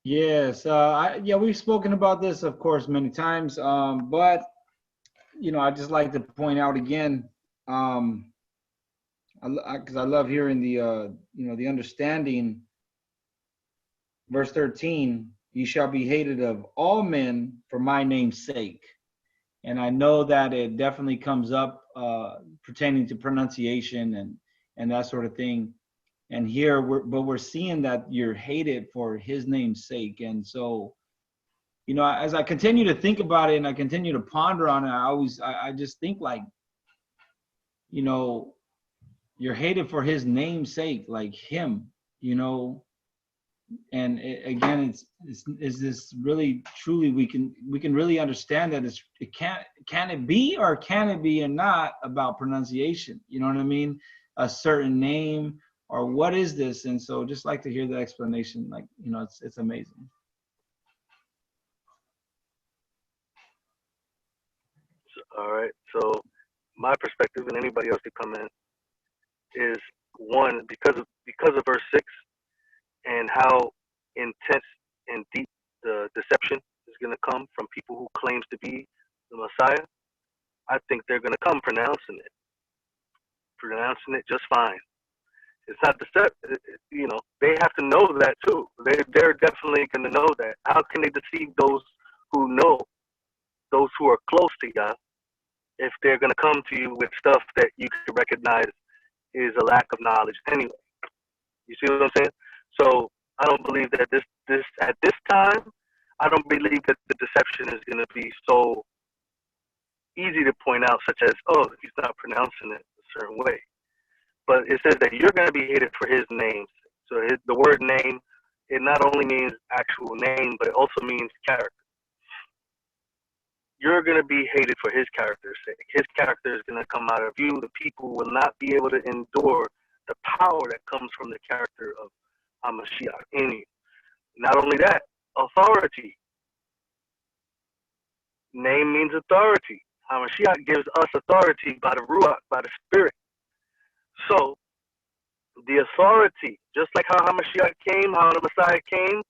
Yes, we've spoken about this, of course, many times. But you know, I just like to point out again, because I love hearing the the understanding. Verse 13, you shall be hated of all men for my name's sake. And I know that it definitely comes up pertaining to pronunciation and that sort of thing. And here we're seeing that you're hated for his name's sake. And so, you know, as I continue to think about it and I continue to ponder on it, I just think, like, you know, you're hated for his name's sake, like him, you know. And again, is this really truly we can really understand that can it be or can it be and not about pronunciation? You know what I mean? A certain name, or what is this? And so just like to hear the explanation. Like, you know, it's amazing. All right. So my perspective, and anybody else to come in, is one, because of verse 6 and how intense and deep the deception is going to come from people who claims to be the Messiah. I think they're going to come pronouncing it just fine. It's not deceptive, you know. They have to know that too. They're definitely going to know that. How can they deceive those who know, those who are close to Yah, if they're going to come to you with stuff that you could recognize is a lack of knowledge anyway? You see what I'm saying? So I don't believe that this at this time, I don't believe that the deception is going to be so easy to point out, such as, oh, he's not pronouncing it a certain way. But it says that you're going to be hated for his name. So the word name it not only means actual name, but it also means character. You're going to be hated for his character's sake. His character is going to come out of you. The people will not be able to endure the power that comes from the character of HaMashiach in you. Not only that, authority. Name means authority. HaMashiach gives us authority by the Ruach, by the Spirit. So, the authority, just like how HaMashiach came, how the Messiah came,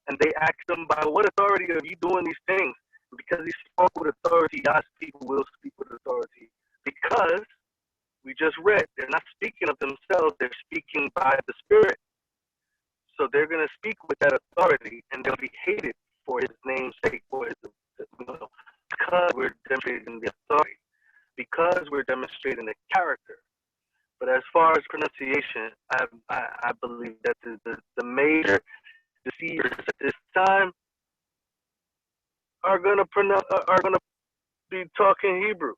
and they asked him, by what authority are you doing these things? Because he spoke with authority, God's people will speak with authority. Because, we just read, they're not speaking of themselves, they're speaking by the Spirit. So they're going to speak with that authority, and they'll be hated for his name's sake, for his, because we're demonstrating the authority, because we're demonstrating the character. But as far as pronunciation, I believe that the major deceivers at this time are gonna be talking Hebrew.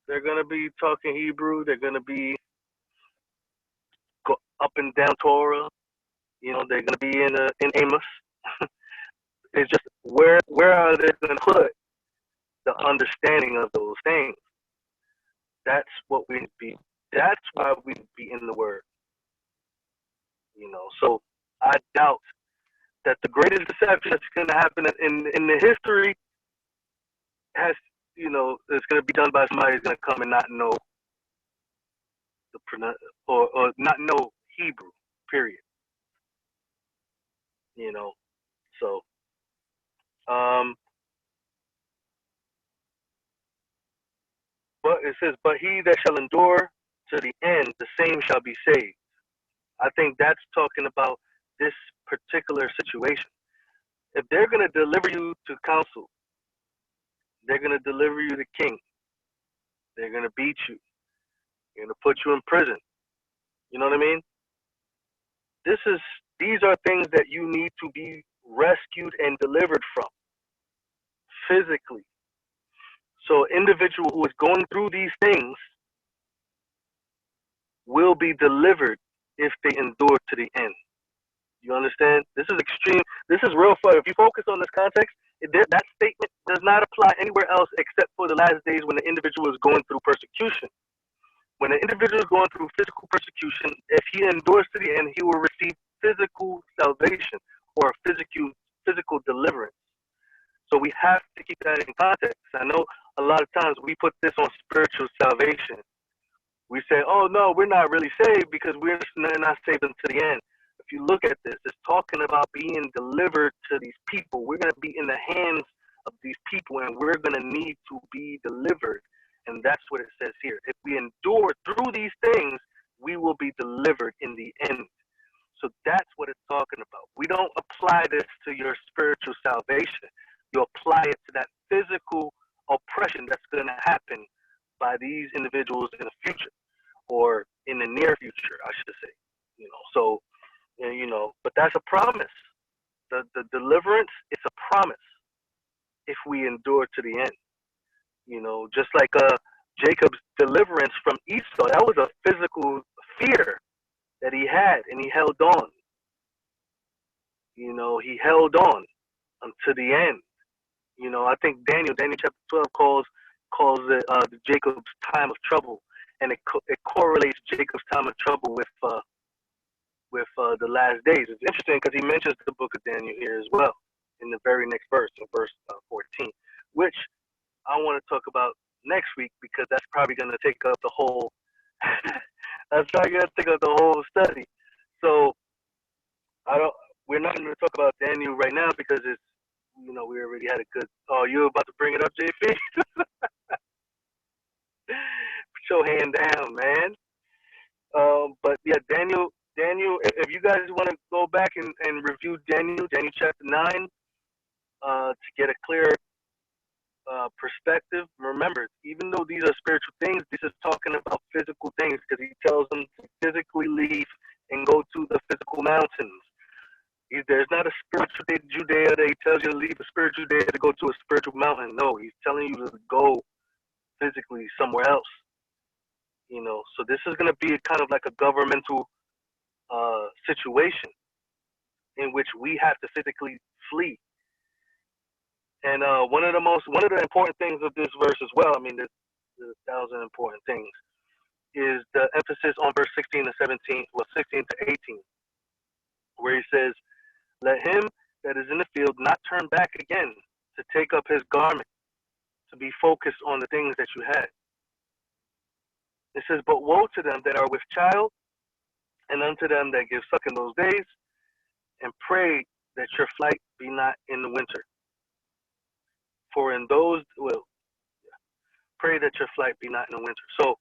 They're gonna be talking Hebrew. They're gonna be go up and down Torah. You know, they're gonna be in Amos. It's just where are they gonna put the understanding of those things? That's what we be. That's why we be in the Word. You know, so I doubt that the greatest deception that's going to happen in the history has, you know, it's going to be done by somebody who's going to come and not know or not know Hebrew. Period. You know, so but it says, but he that shall endure to the end, the same shall be saved. I think that's talking about this particular situation. If they're going to deliver you to council, they're going to deliver you to king. They're going to beat you. They're going to put you in prison. You know what I mean? These are things that you need to be rescued and delivered from physically. So an individual who is going through these things will be delivered if they endure to the end. You understand? This is extreme. This is real fun. If you focus on this context, that statement does not apply anywhere else except for the last days when the individual is going through persecution. When the individual is going through physical persecution, if he endures to the end, he will receive physical salvation or physical deliverance. So we have to keep that in context. I know a lot of times we put this on spiritual salvation. We say, oh, no, we're not really saved because we're not saved until the end. If you look at this, it's talking about being delivered to these people. We're going to be in the hands of these people, and we're going to need to be delivered. And that's what it says here. If we endure through these things, we will be delivered in the end. So that's what it's talking about. We don't apply this to your spiritual salvation. You apply it to that physical oppression that's going to happen by these individuals in the future, or in the near future, I should say. You know, so, you know, but that's a promise. The deliverance, it's a promise if we endure to the end. You know, just like Jacob's deliverance from Esau, that was a physical fear that he had, and he held on. You know, he held on until the end. You know, I think Daniel chapter 12 calls it Jacob's time of trouble, and it correlates Jacob's time of trouble with the last days. It's interesting because he mentions the book of Daniel here as well in the very next verse, in verse 14, which I want to talk about next week because that's probably going to take up the whole. That's probably going to take up the whole study. So we're not going to talk about Daniel right now because it's, you know, we already had a good. Oh, you're about to bring it up, JP? Put your hand down, man. But yeah, Daniel. If you guys want to go back and review Daniel chapter 9, to get a clear perspective. Remember, even though these are spiritual things, this is talking about physical things because he tells them to physically leave and go to the physical mountains. There's not a spiritual Judea that he tells you to leave a spiritual Judea to go to a spiritual mountain. No, he's telling you to go physically somewhere else. You know, so this is going to be kind of like a governmental situation in which we have to physically flee. And one of the important things of this verse as well, I mean, there's 1,000 important things, is the emphasis on verse 16 to 17, well, 16 to 18, where he says, "Let him that is in the field not turn back again to take up his garment, to be focused on the things that you had." It says, "But woe to them that are with child, and unto them that give suck in those days, and pray that your flight be not in the winter. For in those, pray that your flight be not in the winter." So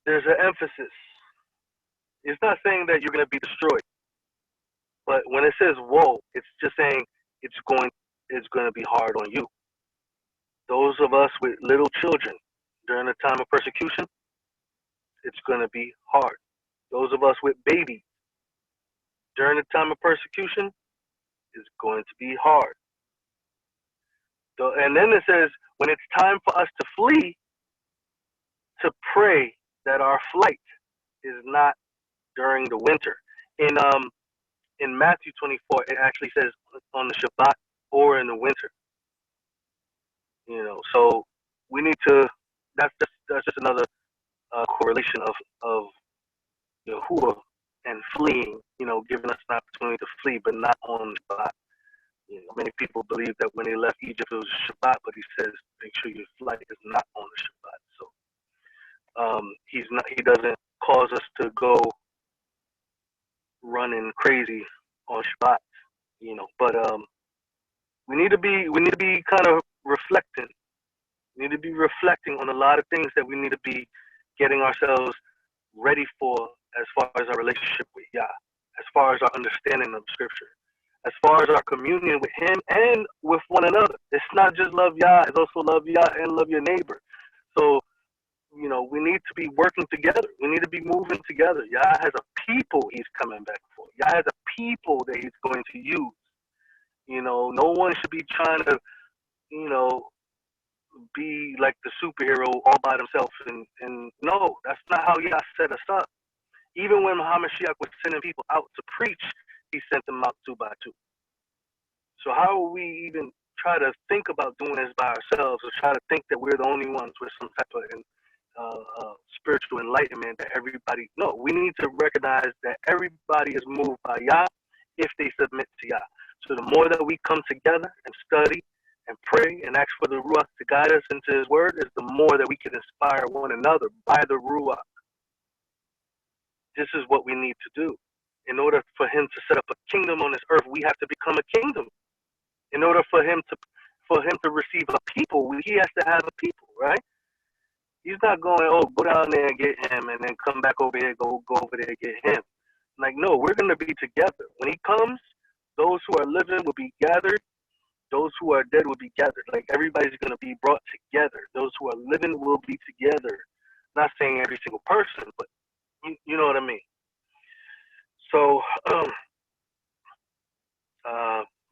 there's an emphasis. It's not saying that you're going to be destroyed, but when it says woe, it's just saying it's going to be hard on you. Those of us with little children during the time of persecution, it's going to be hard. Those of us with babies during the time of persecution, is going to be hard. So, and then it says, when it's time for us to flee, to pray that our flight is not during the winter. In Matthew 24, it actually says on the Shabbat or in the winter. You know, so we need to. That's just another correlation of Yahuah and fleeing. You know, giving us an opportunity to flee, but not on Shabbat. You know, many people believe that when they left Egypt it was Shabbat, but he says make sure your flight is not on the Shabbat. So he doesn't cause us to go running crazy on Shabbat, you know. But we need to be kind of reflecting. We need to be reflecting on a lot of things that we need to be getting ourselves ready for, as far as our relationship with Yah, as far as our understanding of Scripture, as far as our communion with Him and with one another. It's not just love Yah; it's also love Yah and love your neighbor. So, you know, we need to be working together. We need to be moving together. Yah has a people He's coming back for. Yah has a people that He's going to use. You know, no one should be trying to, you know, be like the superhero all by themselves. And no, that's not how Yah set us up. Even when Hamashiach was sending people out to preach, He sent them out 2 by 2. So how will we even try to think about doing this by ourselves, or try to think that we're the only ones with some type of spiritual enlightenment that everybody? No, we need to recognize that everybody is moved by Yah if they submit to Yah. So the more that we come together and study and pray and ask for the Ruach to guide us into His word, is the more that we can inspire one another by the Ruach. This is what we need to do. In order for Him to set up a kingdom on this earth, we have to become a kingdom. In order for him to receive a people, he has to have a people, right? He's not going, oh, go down there and get him, and then come back over here, go over there and get him. Like, no, we're going to be together. When He comes, those who are living will be gathered. Those who are dead will be gathered. Like, everybody's going to be brought together. Those who are living will be together. Not saying every single person, but you know what I mean. So,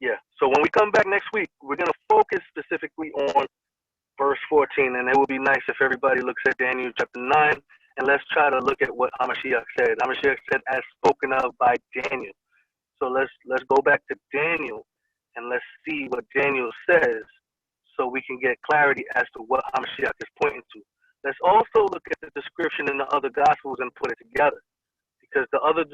yeah. So when we come back next week, we're going to focus specifically on verse 14, and it would be nice if everybody looks at Daniel chapter 9, and let's try to look at what Hamashiach said. Hamashiach said, as spoken of by Daniel. So let's go back to Daniel, and let's see what Daniel says, so we can get clarity as to what Hamashiach is pointing to. Let's also look at the description in the other Gospels and put it together, because the other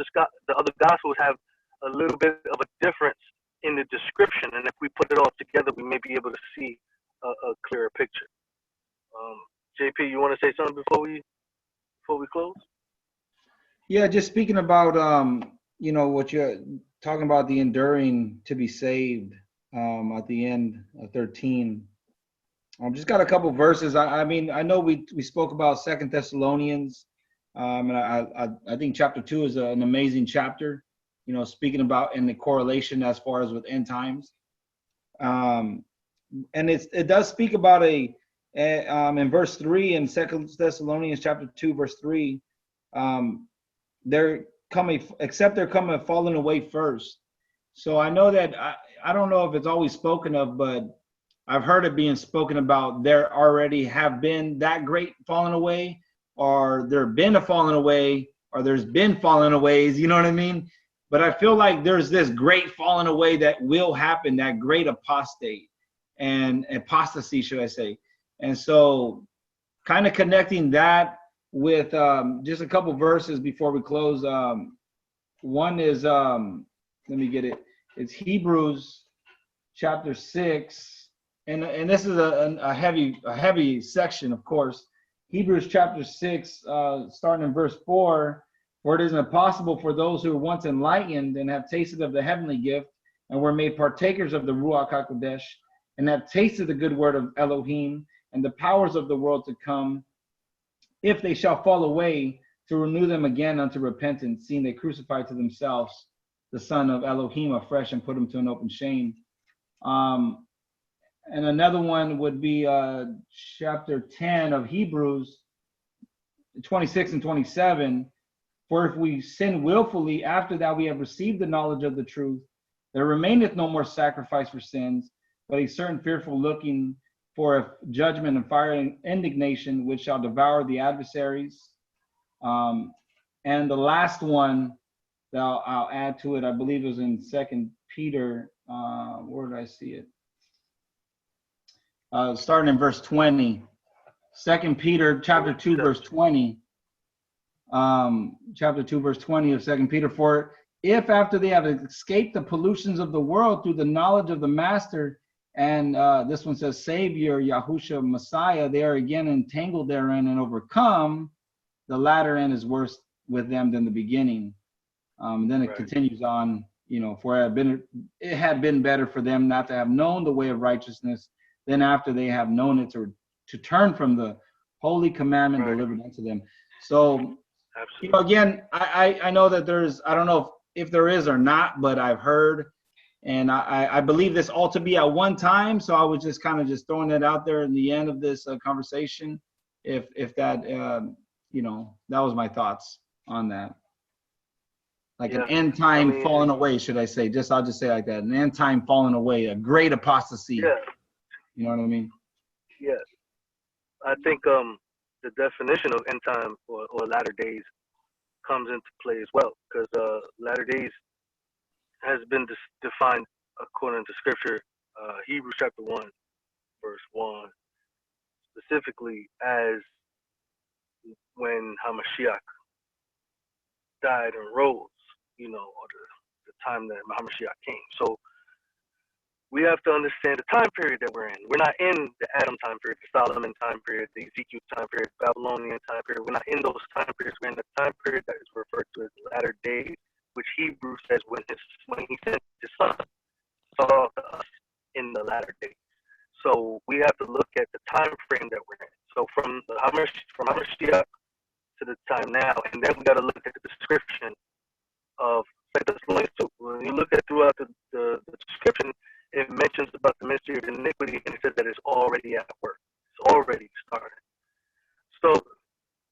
Gospels have a little bit of a difference in the description, and if we put it all together, we may be able to see a clearer picture. JP, you want to say something before we close? Yeah, just speaking about you know, what you're talking about, the enduring to be saved at the end of 13. Just got a couple verses. I mean, I know we spoke about 2 Thessalonians, and I think chapter 2 is an amazing chapter. You know, speaking about in the correlation as far as with end times, and it does speak about in verse 3 in 2 Thessalonians chapter 2 verse 3, they're coming except they're coming falling away first. So I know that I don't know if it's always spoken of, but I've heard it being spoken about. There already have been that great falling away, or there been a falling away, or there's been falling aways, you know what I mean? But I feel like there's this great falling away that will happen, that great apostate and apostasy, should I say. And so kind of connecting that with just a couple verses before we close. One is, let me get it. It's Hebrews chapter 6. And this is a heavy section, of course. Hebrews chapter 6, starting in verse 4. For it is impossible for those who were once enlightened and have tasted of the heavenly gift and were made partakers of the Ruach HaKodesh and have tasted the good word of Elohim and the powers of the world to come, if they shall fall away, to renew them again unto repentance, seeing they crucified to themselves the Son of Elohim afresh and put him to an open shame. And another one would be chapter 10 of Hebrews, 26 and 27. For if we sin willfully after that we have received the knowledge of the truth, there remaineth no more sacrifice for sins, but a certain fearful looking for a judgment and fire and indignation, which shall devour the adversaries. And the last one that I'll add to it, I believe it was in 2 Peter. Where did I see it? Starting in verse 20. 2 Peter chapter 2, verse 20. Chapter 2, verse 20 of 2 Peter. For if after they have escaped the pollutions of the world through the knowledge of the Master, and this one says Savior, Yahusha, Messiah, they are again entangled therein and overcome, the latter end is worse with them than the beginning. And then it continues on, for it had been better for them not to have known the way of righteousness than after they have known it to turn from the holy commandment delivered unto them. So, again, I know that there's, I don't know if there is or not, but I've heard, and I believe this all to be at one time. So I was just kind of just throwing it out there in the end of this conversation. If that, that was my thoughts on that. Like an end time falling away, should I say? I'll just say like that. An end time falling away, a great apostasy. Yeah. You know what I mean? Yeah. I think the definition of end time or latter days comes into play as well, because latter days has been defined according to scripture, Hebrews chapter 1, verse 1, specifically as when Hamashiach died and rose, or the time that Hamashiach came. So we have to understand the time period that we're in. We're not in the Adam time period, the Solomon time period, the Ezekiel time period, Babylonian time period. We're not in those time periods. We're in the time period that is referred to as latter days, which Hebrew says when he sent his son saw us in the latter days. So we have to look at the time frame that we're in. So from Hamashiach to the time now, and then we got to look at the description of 2 Thessalonians 2. When you look at throughout the description, it mentions about the mystery of iniquity, and it says that it's already at work. It's already started. So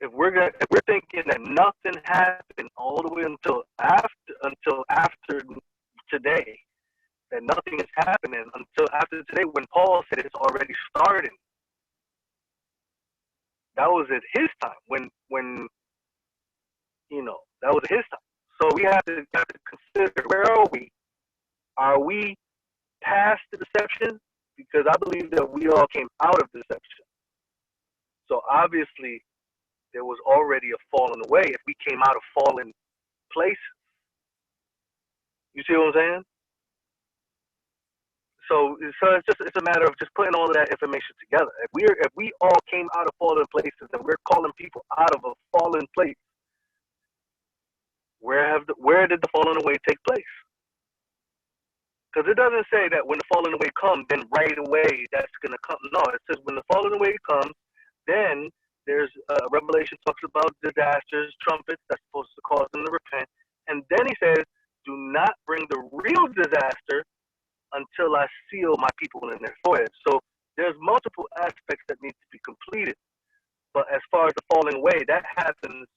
if we're thinking that nothing happened all the way until after today, that nothing is happening until after today, when Paul said it's already starting, that was at his time. When that was his time. So we have to consider, where are we? Are we past the deception? Because I believe that we all came out of deception. So obviously there was already a falling away if we came out of fallen places. You see what I'm saying? So it's a matter of just putting all of that information together. If we all came out of fallen places and we're calling people out of a fallen place, where did the falling away take place? Because it doesn't say that when the falling away comes, then right away that's going to come. No, it says when the falling away comes, then there's Revelation talks about disasters, trumpets that's supposed to cause them to repent. And then he says, do not bring the real disaster until I seal my people in their foreheads. So there's multiple aspects that need to be completed. But as far as the falling away, that happens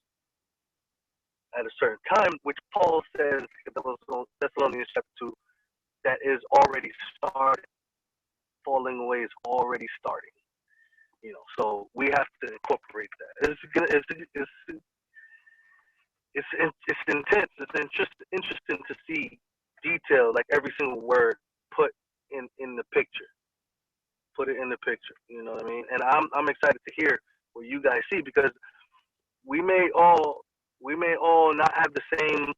at a certain time, which Paul says in Thessalonians chapter 2, that is already started. Falling away is already starting. So we have to incorporate that. it's intense. It's interesting to see detail, like every single word put in the picture. Put it in the picture. You know what I mean? And I'm excited to hear what you guys see, because we may all not have the same,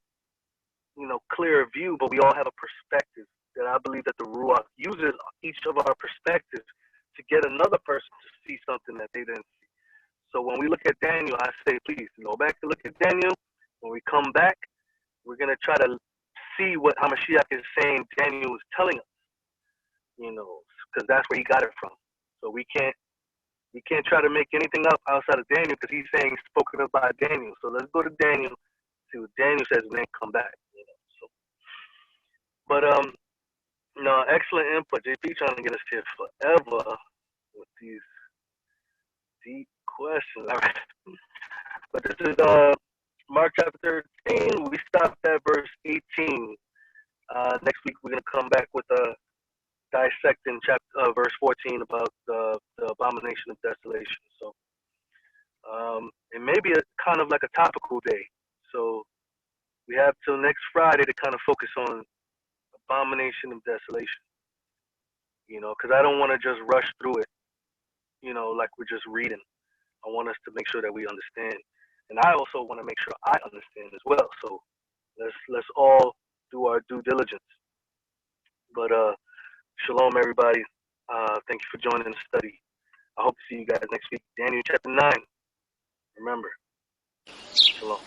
clear view, but we all have a perspective that I believe that the Ruach uses each of our perspectives to get another person to see something that they didn't see. So when we look at Daniel, I say, please go back and look at Daniel. When we come back, we're going to try to see what Hamashiach is saying Daniel is telling us, because that's where he got it from. So we can't try to make anything up outside of Daniel, because he's saying spoken of by Daniel. So let's go to Daniel, see what Daniel says, and then come back. So, but excellent input. JP trying to get us here forever with these deep questions. All right. But this is Mark chapter 13. We stopped at verse 18. Next week we're gonna come back with dissecting verse 14 about the abomination of desolation. So it may be a kind of like a topical day. So we have till next Friday to kind of focus on abomination of desolation. Because I don't want to just rush through it, like we're just reading. I want us to make sure that we understand, and I also want to make sure I understand as well. So let's all do our due diligence. But shalom, everybody. Thank you for joining the study. I hope to see you guys next week. Daniel chapter 9. Remember, shalom.